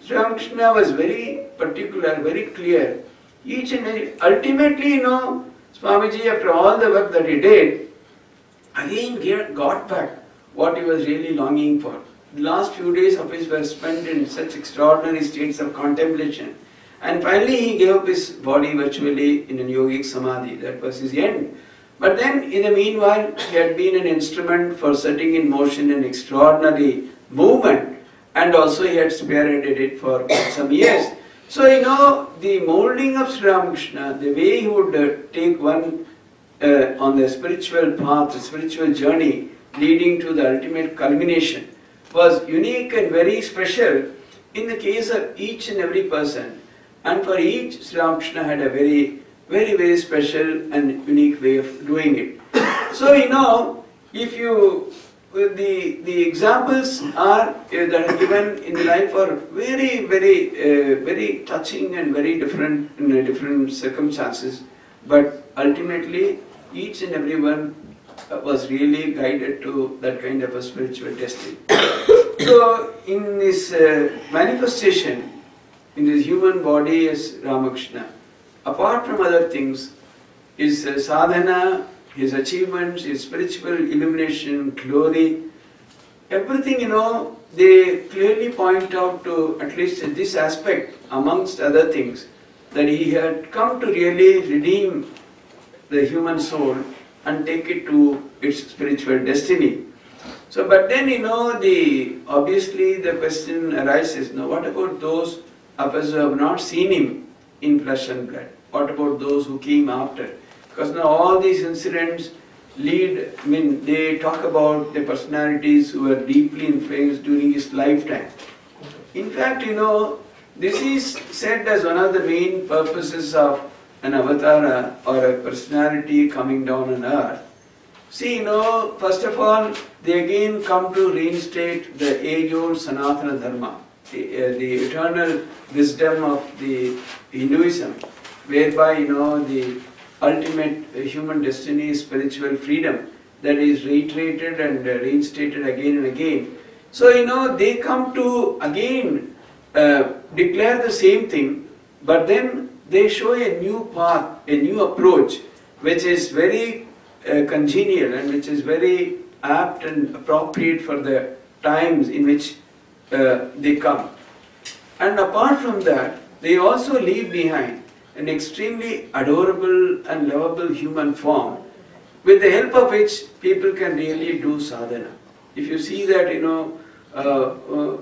Sri Ramakrishna was very particular, very clear. Each and every, ultimately, Swamiji, after all the work that he did, again got back what he was really longing for. The last few days of his were spent in such extraordinary states of contemplation. And finally he gave up his body virtually in a yogic samadhi. That was his end. But then in the meanwhile he had been an instrument for setting in motion an extraordinary movement, and also he had spearheaded it for some years. So the molding of Sri Ramakrishna, the way he would take one on the spiritual path, the spiritual journey leading to the ultimate culmination, was unique and very special in the case of each and every person. And for each, Sri Ramakrishna had a very, very, very special and unique way of doing it. So if you, the examples are that are given in the life are very, very, very touching and very different in different circumstances. But ultimately, each and every one was really guided to that kind of a spiritual destiny. So in this manifestation, in this human body as Ramakrishna, apart from other things, his sadhana, his achievements, his spiritual illumination, glory, everything, they clearly point out to at least this aspect, amongst other things, that he had come to really redeem the human soul and take it to its spiritual destiny. So, but then, obviously the question arises, what about those of us who have not seen him in flesh and blood? What about those who came after? Because now all these incidents they talk about the personalities who were deeply influenced during his lifetime. In fact, this is said as one of the main purposes of an avatar or a personality coming down on earth. See, first of all, they again come to reinstate the age-old Sanatana Dharma, the eternal wisdom of the Hinduism, whereby, the ultimate human destiny is spiritual freedom that is reiterated and reinstated again and again. So, they come to again declare the same thing, but then they show a new path, a new approach, which is very congenial and which is very apt and appropriate for the times in which they come. And apart from that, they also leave behind an extremely adorable and lovable human form, with the help of which people can really do sadhana. If you see that,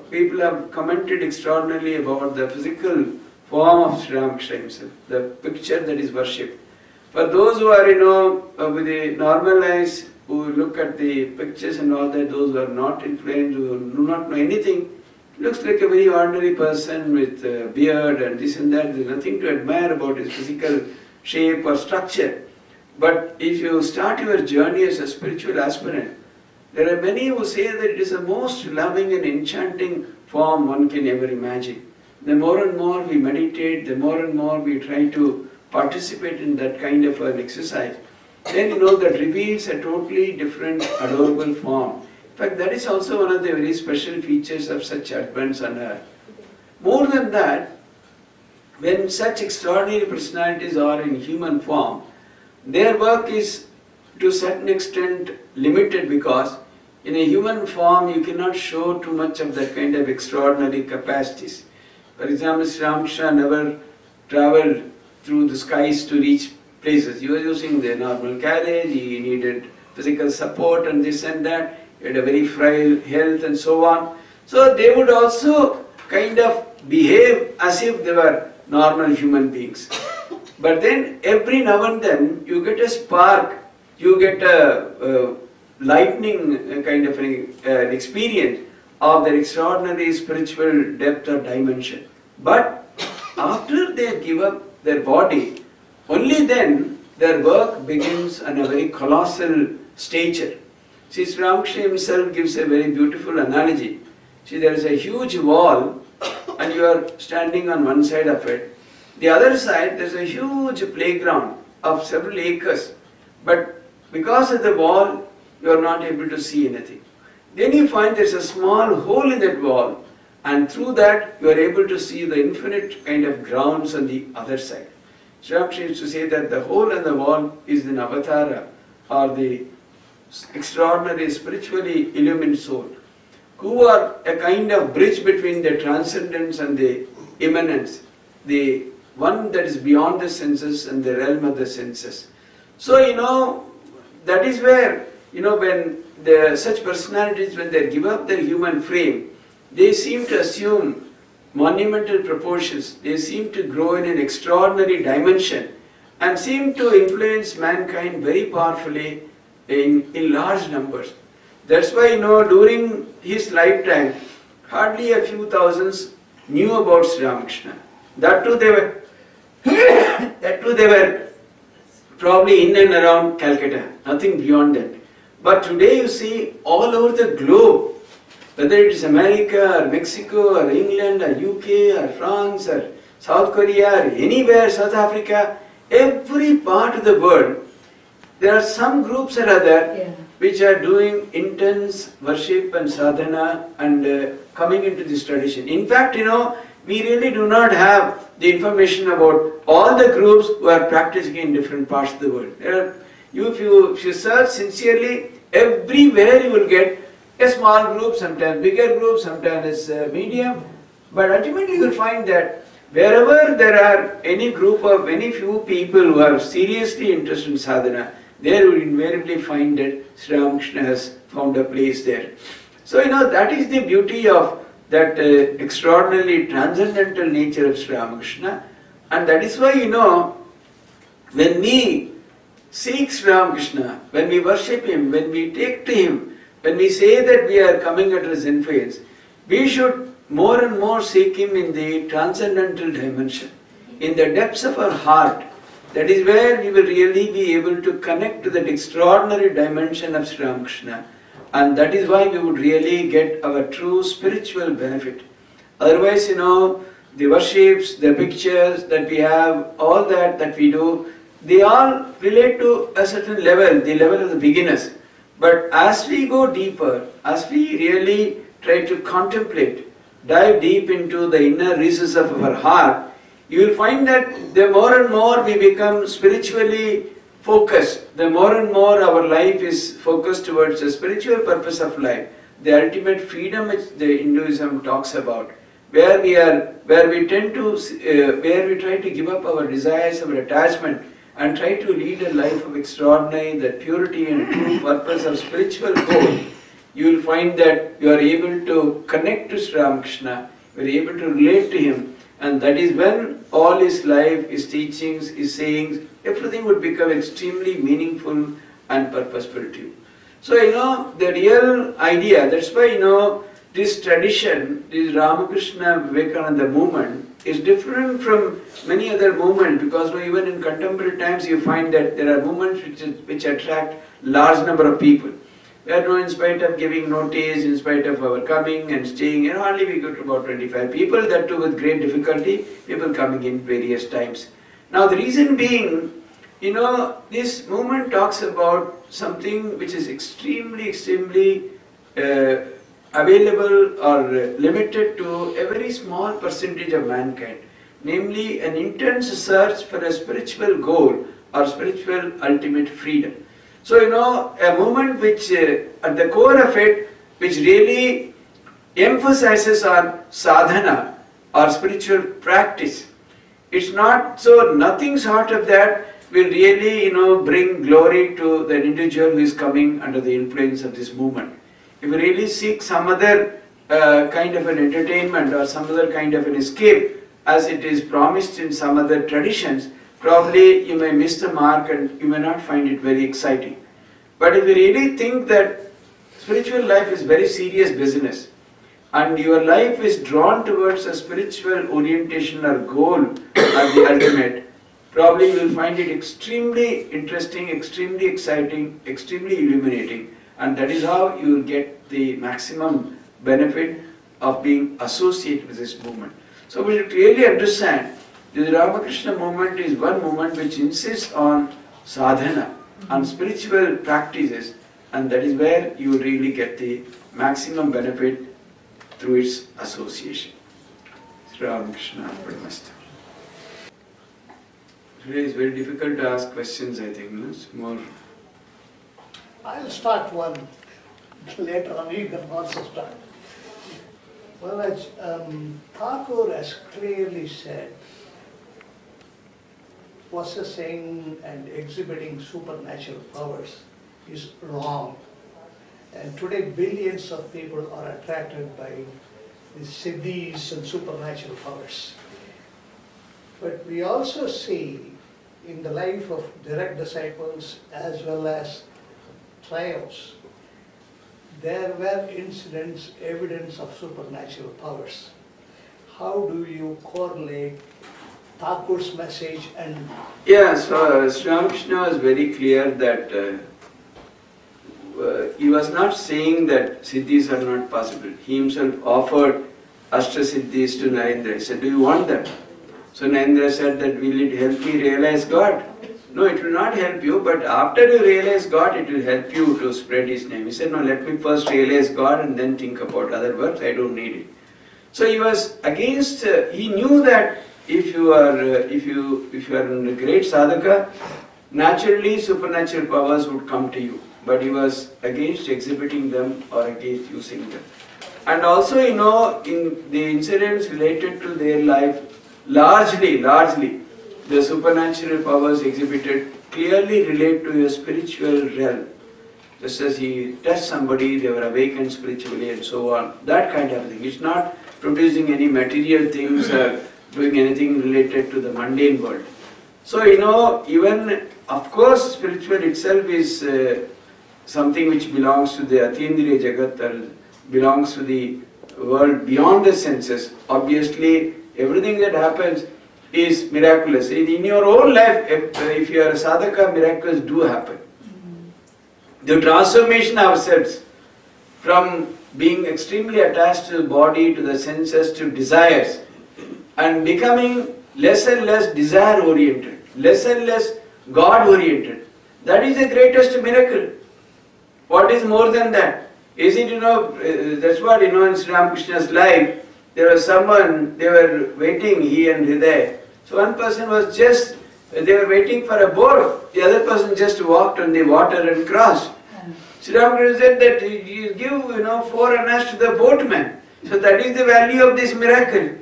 people have commented extraordinarily about the physical form of Sri Ramakrishna himself, the picture that is worshipped. For those who are, with the normal eyes, who look at the pictures and all that, those who are not influenced, who do not know anything, looks like a very ordinary person with a beard and this and that. There is nothing to admire about his physical shape or structure. But if you start your journey as a spiritual aspirant, there are many who say that it is the most loving and enchanting form one can ever imagine. The more and more we meditate, the more and more we try to participate in that kind of an exercise, then that reveals a totally different, adorable form. In fact, that is also one of the very special features of such advents on earth. More than that, when such extraordinary personalities are in human form, their work is to a certain extent limited, because in a human form you cannot show too much of that kind of extraordinary capacities. For example, Sri Ramakrishna never travelled through the skies to reach places. He was using the normal carriage, he needed physical support and this and that, he had a very frail health and so on. So they would also kind of behave as if they were normal human beings. But then every now and then you get a spark, you get a lightning kind of an experience of their extraordinary spiritual depth or dimension. But after they give up their body, only then their work begins on a very colossal stature. See, Sri Ramakrishna himself gives a very beautiful analogy. See, there is a huge wall and you are standing on one side of it. The other side, there is a huge playground of several acres. But because of the wall, you are not able to see anything. Then you find there is a small hole in that wall, and through that you are able to see the infinite kind of grounds on the other side. Sri Ramakrishna used to say that the hole in the wall is an avatara, or the extraordinary spiritually illumined soul, who are a kind of bridge between the transcendence and the immanence, the one that is beyond the senses and the realm of the senses. So, that is where, when such personalities, when they give up their human frame, they seem to assume monumental proportions, they seem to grow in an extraordinary dimension and seem to influence mankind very powerfully in large numbers. That's why, during his lifetime, hardly a few thousands knew about Sri Ramakrishna. That too they were probably in and around Calcutta, nothing beyond that. But today you see all over the globe, whether it is America or Mexico or England or UK or France or South Korea or anywhere, South Africa, every part of the world, there are some groups or other which are doing intense worship and sadhana and coming into this tradition. In fact, we really do not have the information about all the groups who are practicing in different parts of the world. If you search sincerely, everywhere you will get a small group, sometimes bigger group, sometimes medium. But ultimately you will find that wherever there are any group of any few people who are seriously interested in sadhana, there you will invariably find that Sri Ramakrishna has found a place there. So that is the beauty of that extraordinarily transcendental nature of Sri Ramakrishna, and that is why when we seek Sri Ramakrishna, when we worship him, when we take to him, when we say that we are coming under his influence, we should more and more seek him in the transcendental dimension, in the depths of our heart, That is where we will really be able to connect to that extraordinary dimension of Sri Ramakrishna, and that is why we would really get our true spiritual benefit. Otherwise, the worships, the pictures that we have, all that we do, they all relate to a certain level, the level of the beginners. But as we go deeper, as we really try to contemplate, dive deep into the inner recesses of our heart, you will find that the more and more we become spiritually focused, the more and more our life is focused towards the spiritual purpose of life, the ultimate freedom which the Hinduism talks about, where we tend to, where we try to give up our desires, our attachment, and try to lead a life of extraordinary, that purity and true purpose of spiritual goal. You will find that you are able to connect to Sri Ramakrishna, you are able to relate to him, and that is when all his life, his teachings, his sayings, everything would become extremely meaningful and purposeful to you. So, the real idea, that's why, this tradition, this Ramakrishna Vivekananda movement is different from many other movements, because even in contemporary times you find that there are movements which attract large number of people. Where in spite of giving notice, in spite of our coming and staying, hardly we got about 25 people, that too with great difficulty, people coming in various times. Now the reason being, this movement talks about something which is extremely available or limited to a very small percentage of mankind, namely an intense search for a spiritual goal or spiritual ultimate freedom. So, a movement which, at the core of it, which really emphasizes on sadhana or spiritual practice. It's not, so nothing short of that will really, bring glory to the individual who is coming under the influence of this movement. If you really seek some other kind of an entertainment or some other kind of an escape, as it is promised in some other traditions, probably you may miss the mark and you may not find it very exciting. But if you really think that spiritual life is very serious business, and your life is drawn towards a spiritual orientation or goal at the ultimate, probably you will find it extremely interesting, extremely exciting, extremely illuminating, and that is how you will get the maximum benefit of being associated with this movement. So we should really understand the Ramakrishna movement is one movement which insists on sadhana, on spiritual practices, and that is where you really get the maximum benefit through its association. Sri Ramakrishna Padmasta. Today is very difficult to ask questions, I think. It's more. I'll start one. Later on you can also start. Well, as Thakur has clearly said, possessing and exhibiting supernatural powers is wrong. And today billions of people are attracted by the siddhis and supernatural powers. But we also see in the life of direct disciples as well as triumphs, there were incidents, evidence of supernatural powers. How do you correlate Thakur's message and... Yeah, so Sri Ramakrishna was very clear that he was not saying that siddhis are not possible. He himself offered Ashtasiddhis to Narendra. He said, do you want them? So Narendra said that, will it help me realize God? No, it will not help you, but after you realize God, it will help you to spread His name. He said, no, let me first realize God and then think about other works. I don't need it. So he was against, he knew that if you are a great sadhaka, naturally supernatural powers would come to you. But he was against exhibiting them or against using them. And also, in the incidents related to their life, largely, the supernatural powers exhibited clearly relate to a spiritual realm. Just as he touched somebody, they were awakened spiritually and so on. That kind of thing. It's not producing any material things or doing anything related to the mundane world. So, even, of course, spiritual itself is something which belongs to the Atindriya Jagat, or belongs to the world beyond the senses. Obviously, everything that happens, is miraculous. In your own life, if you are a sadhaka, miracles do happen. The transformation ourselves from being extremely attached to the body, to the senses, to desires, and becoming less and less desire oriented, less and less God oriented. That is the greatest miracle. What is more than that? Is it, that's what, in Sri Ramakrishna's life, there was someone, they were waiting, he and Hriday. So one person was just, they were waiting for a boat, the other person just walked on the water and crossed. Sri Ramakrishna said that you give, 4 annas to the boatman. So that is the value of this miracle.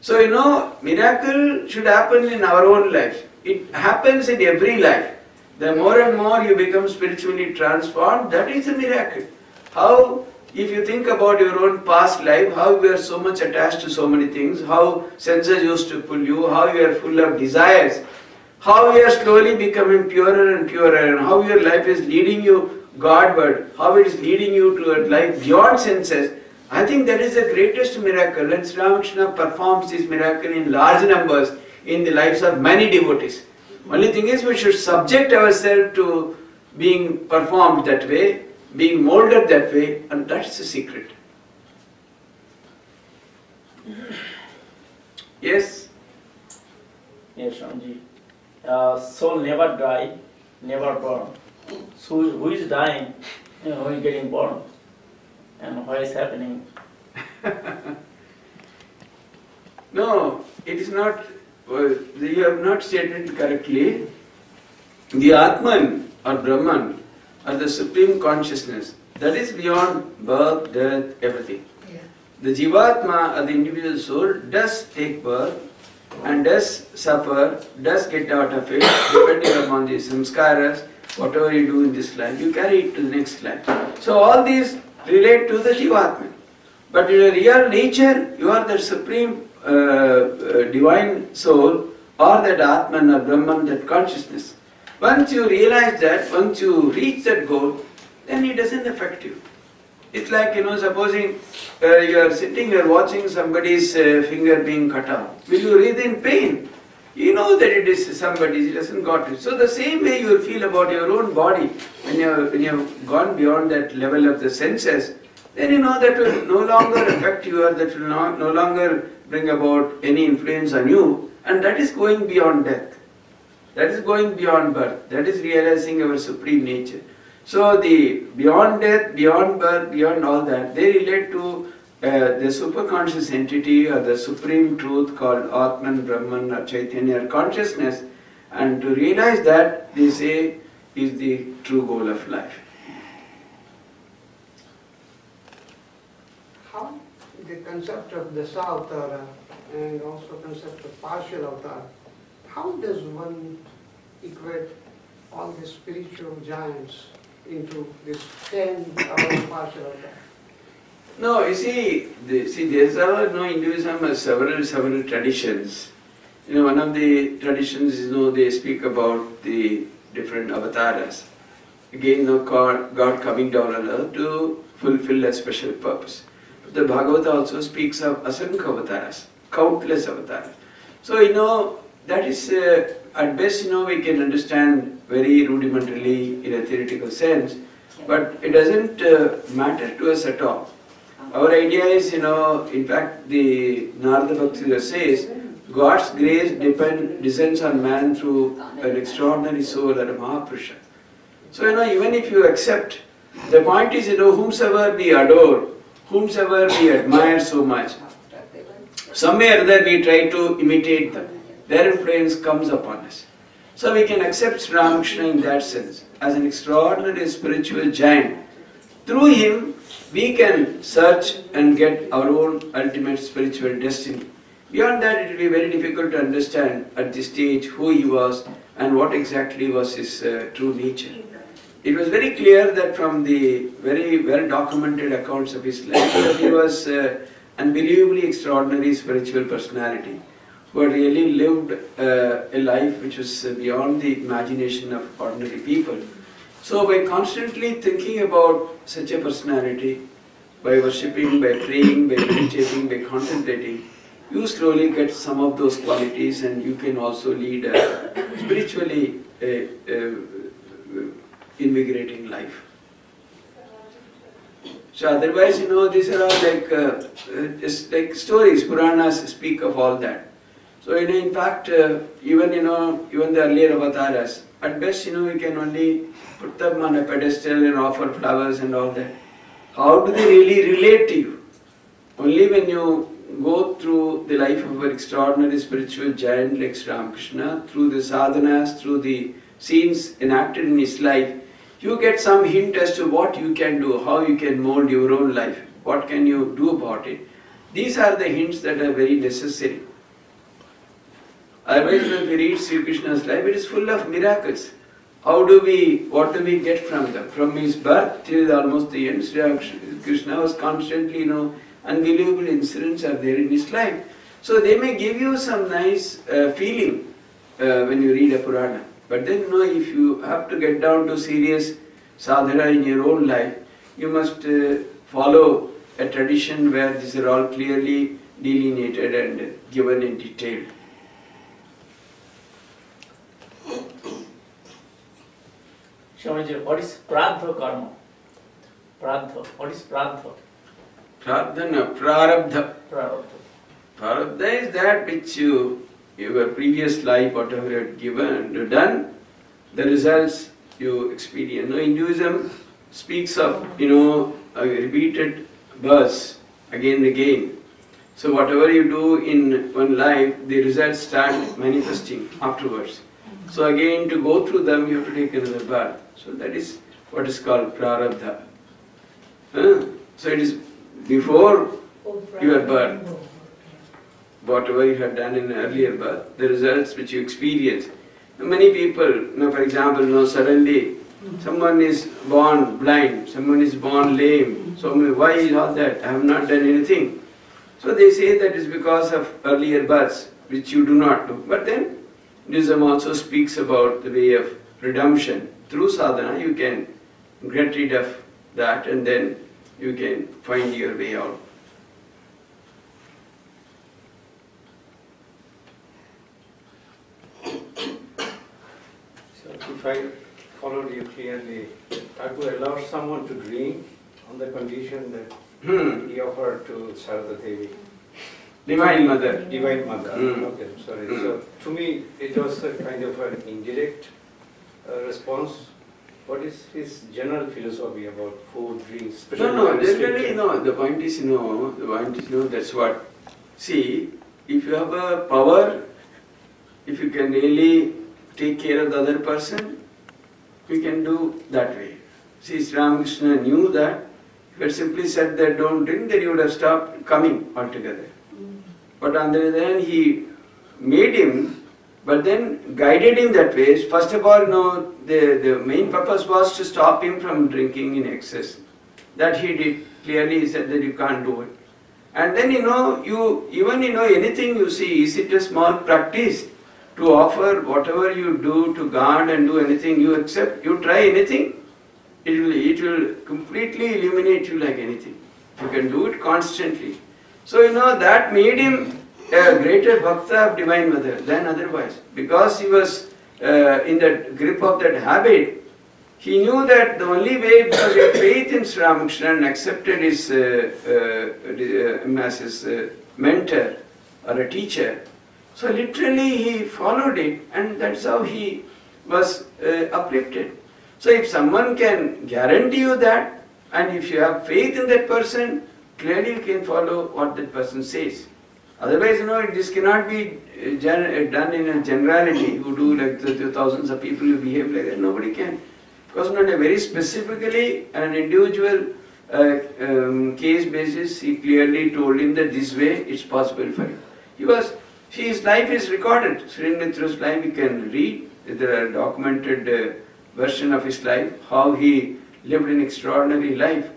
So, miracle should happen in our own life. It happens in every life. The more and more you become spiritually transformed, that is a miracle. How, if you think about your own past life, how you are so much attached to so many things, how senses used to pull you, how you are full of desires, how you are slowly becoming purer and purer, and how your life is leading you Godward, how it is leading you to a life beyond senses. I think that is the greatest miracle, and Sri Ramakrishna performs this miracle in large numbers in the lives of many devotees. Only thing is, we should subject ourselves to being performed that way, being molded that way, and that's the secret. Yes? Yes, Swamiji. Soul never die, never born. So who is dying, who is getting born, and what is happening? No, it is not, you have not stated correctly. The Atman or Brahman or the Supreme Consciousness, that is beyond birth, death, everything. Yeah. The Jivatma or the individual soul does take birth and does suffer, does get out of it, depending upon the samskaras, whatever you do in this life, you carry it to the next life. So all these relate to the Jivatma. But in a real nature, you are the supreme divine soul, or that Atman or Brahman, that consciousness. Once you realize that, once you reach that goal, then it doesn't affect you. It's like, supposing you are sitting here watching somebody's finger being cut off. Will you writhe in pain? You know that it is somebody's, it hasn't got it. So the same way you will feel about your own body, when you have gone beyond that level of the senses, then you know that will no longer affect you, or that will no longer bring about any influence on you, and that is going beyond death. That is going beyond birth. That is realizing our supreme nature. So the beyond death, beyond birth, beyond all that, they relate to the superconscious entity or the supreme truth called Atman, Brahman or Chaitanya or consciousness, and to realize that, they say, is the true goal of life. How the concept of the Sa-Avtara and also concept of partial avatar, how does one equate all the spiritual giants into this 10-hour partial avatar? No, you see, there's Hinduism has several traditions. One of the traditions is, they speak about the different avatars. Again, God coming down on earth to fulfill a special purpose. But the Bhagavata also speaks of asankha avatars, countless avatars. So, that is, at best, we can understand very rudimentarily in a theoretical sense, but it doesn't matter to us at all. Our idea is, in fact, the Narada Bhakti says, God's grace descends on man through an extraordinary soul or a Mahapurusha. So, even if you accept, the point is, whomsoever we adore, whomsoever we admire so much, somewhere or other we try to imitate them. Their influence comes upon us. So we can accept Sri Ramakrishna in that sense, as an extraordinary spiritual giant. Through him, we can search and get our own ultimate spiritual destiny. Beyond that, it will be very difficult to understand at this stage who he was and what exactly was his true nature. It was very clear that from the very well documented accounts of his life, that he was unbelievably extraordinary spiritual personality who had really lived a life which was beyond the imagination of ordinary people. So by constantly thinking about such a personality, by worshipping, by praying, by meditating, by contemplating, you slowly get some of those qualities and you can also lead a spiritually invigorating life. So otherwise, these are all like just like stories. Puranas speak of all that. So in fact, even the earlier avatars, at best, we can only put them on a pedestal and offer flowers and all that. How do they really relate to you? Only when you go through the life of an extraordinary spiritual giant like Sri Ramakrishna, through the sadhanas, through the scenes enacted in his life, you get some hint as to what you can do, how you can mold your own life, what can you do about it. These are the hints that are very necessary. Otherwise, when we read Sri Krishna's life, it is full of miracles. What do we get from them? From his birth till almost the end, Sri Krishna was constantly, unbelievable incidents are there in his life. So they may give you some nice feeling when you read a Purana. But then, if you have to get down to serious sadhana in your own life, you must follow a tradition where these are all clearly delineated and given in detail. Swamiji, what is pradha karma? Pradha. What is pradha? Pradhana, prarabdha. Prarabdha. Prarabdha is that which your previous life, whatever you had given, done, the results you experience. Hinduism speaks of, a repeated births again and again. So whatever you do in one life, the results start manifesting afterwards. So again, to go through them, you have to take another birth. So that is what is called prarabdha. So it is before your birth. Whatever you have done in an earlier birth, the results which you experience. Many people, for example, suddenly someone is born blind, someone is born lame. So why is all that? I have not done anything. So they say that is because of earlier births, which you do not do. But then Buddhism also speaks about the way of redemption. Through sadhana, you can get rid of that and then you can find your way out. If I followed you clearly, Thakur allowed someone to dream on the condition that he offered to Sarada Devi. Divine Mother. Divine Mother. Okay, I'm sorry. So to me, it was a kind of an indirect response. What is his general philosophy about food, drinks? Generally, the point is, that's what. See, if you have a power, if you can really take care of the other person, we can do that way. See, Sri Ramakrishna knew that. If he had simply said that don't drink, then he would have stopped coming altogether. But on the other hand, he made him, but then guided him that way. First of all, the main purpose was to stop him from drinking in excess. That he did. Clearly he said that you can't do it. And then, anything you see, is it a small practice? To offer whatever you do to God and do anything, you accept, you try anything, it will completely illuminate you like anything. You can do it constantly. So that made him a greater bhakta of Divine Mother than otherwise. Because he was in the grip of that habit, he knew that the only way, because he had faith in Sri Ramakrishna and accepted his as his mentor or a teacher. So literally he followed it and that's how he was uplifted. So if someone can guarantee you that and if you have faith in that person, clearly you can follow what that person says. Otherwise, this cannot be done in a generality. You do like the thousands of people who behave like that, nobody can. Because on a very specifically an individual case basis, he clearly told him that this way it's possible for him. His life is recorded. Srinivitru's life you can read. There are documented version of his life, how he lived an extraordinary life.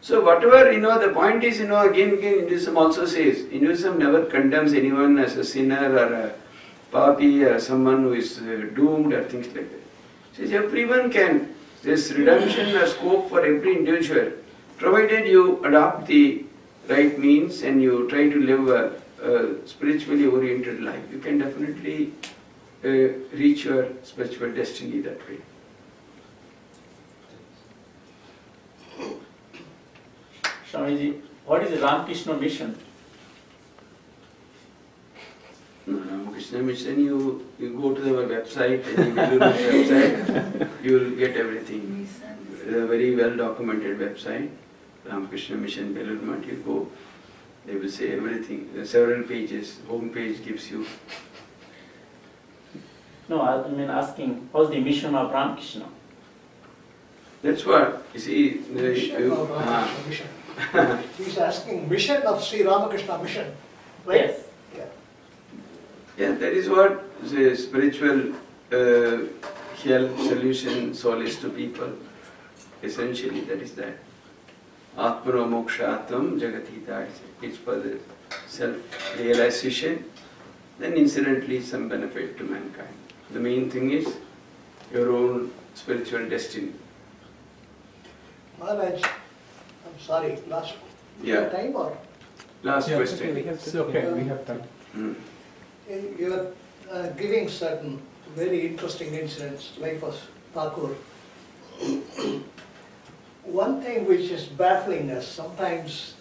So whatever, the point is, again Hinduism also says, Hinduism never condemns anyone as a sinner or a papi or someone who is doomed or things like that. It says everyone can, there's redemption or scope for every individual, provided you adopt the right means and you try to live a spiritually oriented life, you can definitely reach your spiritual destiny that way. Swamiji, what is the Ramakrishna mission? Ramakrishna Mission, you go to our website and you will look at the website, you will get everything. It's a very well documented website, Ramakrishna Mission Belur. You go, they will say everything. There are several pages, home page gives you. No, I mean asking, what's the mission of Ramakrishna? That's what, you see, Mission of Ramakrishna mission. He's asking mission of Sri Ramakrishna mission. Right? Yes. Yeah. yeah, that is what the spiritual help, solution, solace to people. Essentially, that is that. Atmano mokshatam jagatita. It's for the self-realization, then incidentally some benefit to mankind. The main thing is your own spiritual destiny. Maharaj, I'm sorry, last time or? Last question. It's okay, we have time. You are giving certain very interesting incidents, life of Thakur. One thing which is baffling us, sometimes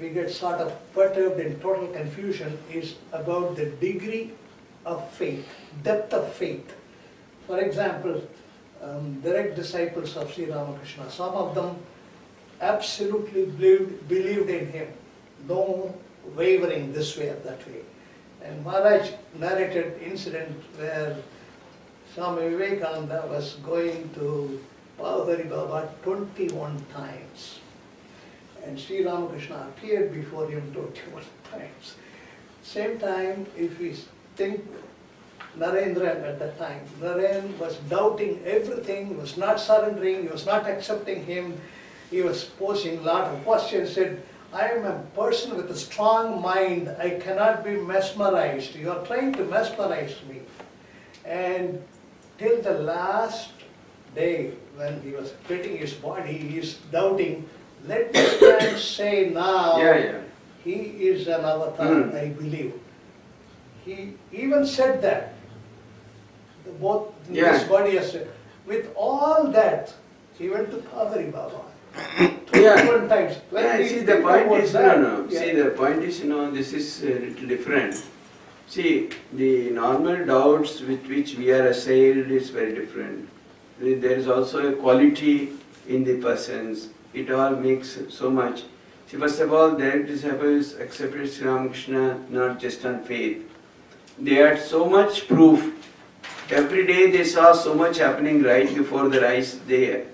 we get sort of perturbed in total confusion, is about the degree of faith, depth of faith. For example, direct disciples of Sri Ramakrishna, some of them absolutely believed in him, no wavering this way or that way. And Maharaj narrated incident where Swami Vivekananda was going to Pavhari Baba 21 times. And Sri Ramakrishna appeared before him 21 times. Same time, if we think Narendra at that time, Narendra was doubting everything, was not surrendering, he was not accepting him, he was posing a lot of questions, said, I am a person with a strong mind, I cannot be mesmerized, you are trying to mesmerize me. And till the last day, when he was quitting his body, he is doubting, let this man say now, he is an avatar, I believe. He even said that. Both this body has said. With all that, he went to Pavhari Baba. 21 times. See, the point is, See, the point is, this is a little different. See, the normal doubts with which we are assailed is very different. There is also a quality in the persons. It all makes so much. See, first of all, direct disciples accepted Sri Ramakrishna not just on faith. They had so much proof. Every day they saw so much happening right before their eyes. They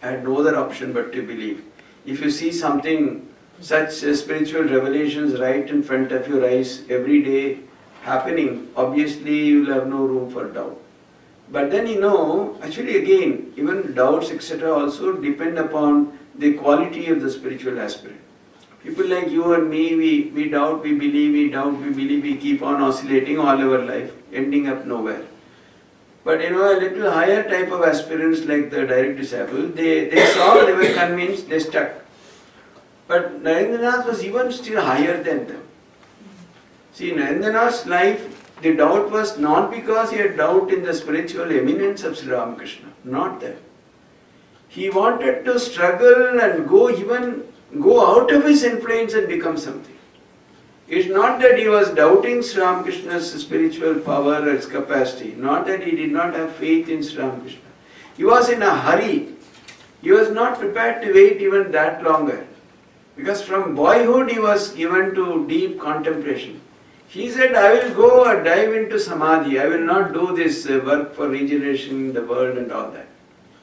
had no other option but to believe. If you see something, such spiritual revelations right in front of your eyes every day happening, obviously you will have no room for doubt. But then actually again, even doubts etc. also depend upon the quality of the spiritual aspirant. People like you and me, we doubt, we believe, we doubt, we believe, we keep on oscillating all our life, ending up nowhere. But a little higher type of aspirants like the direct disciple, they saw, they were convinced, they stuck. But Narendranath was even still higher than them. See, Narendranath's life, the doubt was not because he had doubt in the spiritual eminence of Sri Ramakrishna, not that. He wanted to struggle and go out of his influence and become something. It's not that he was doubting Sri Ramakrishna's spiritual power or its capacity, not that he did not have faith in Sri Ramakrishna. He was in a hurry. He was not prepared to wait even that longer. Because from boyhood he was given to deep contemplation. He said, I will go and dive into samadhi. I will not do this work for regeneration in the world and all that.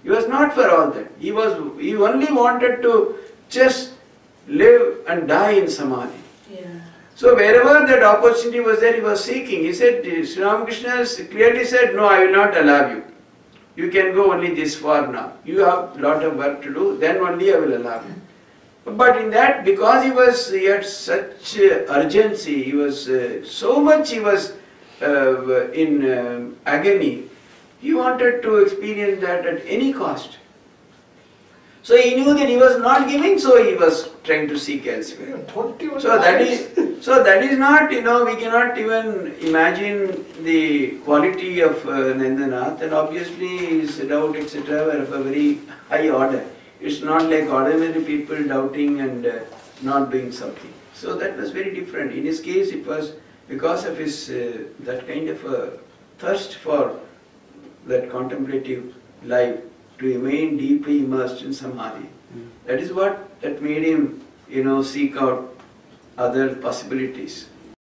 He was not for all that. He only wanted to just live and die in samadhi. So wherever that opportunity was there, he was seeking. He said, Sri Ramakrishna clearly said, no, I will not allow you. You can go only this far now. You have a lot of work to do, then only I will allow you. But in that, because he had such urgency, he was so much he was in agony, he wanted to experience that at any cost. So he knew that he was not giving, so he was trying to seek elsewhere. 21 So that is not, we cannot even imagine the quality of Nandanath, and obviously his doubt, etc. were of a very high order. It's not like ordinary people doubting and not doing something. So that was very different. In his case, it was because of his that kind of a thirst for that contemplative life, to remain deeply immersed in samadhi. That is what that made him, seek out other possibilities.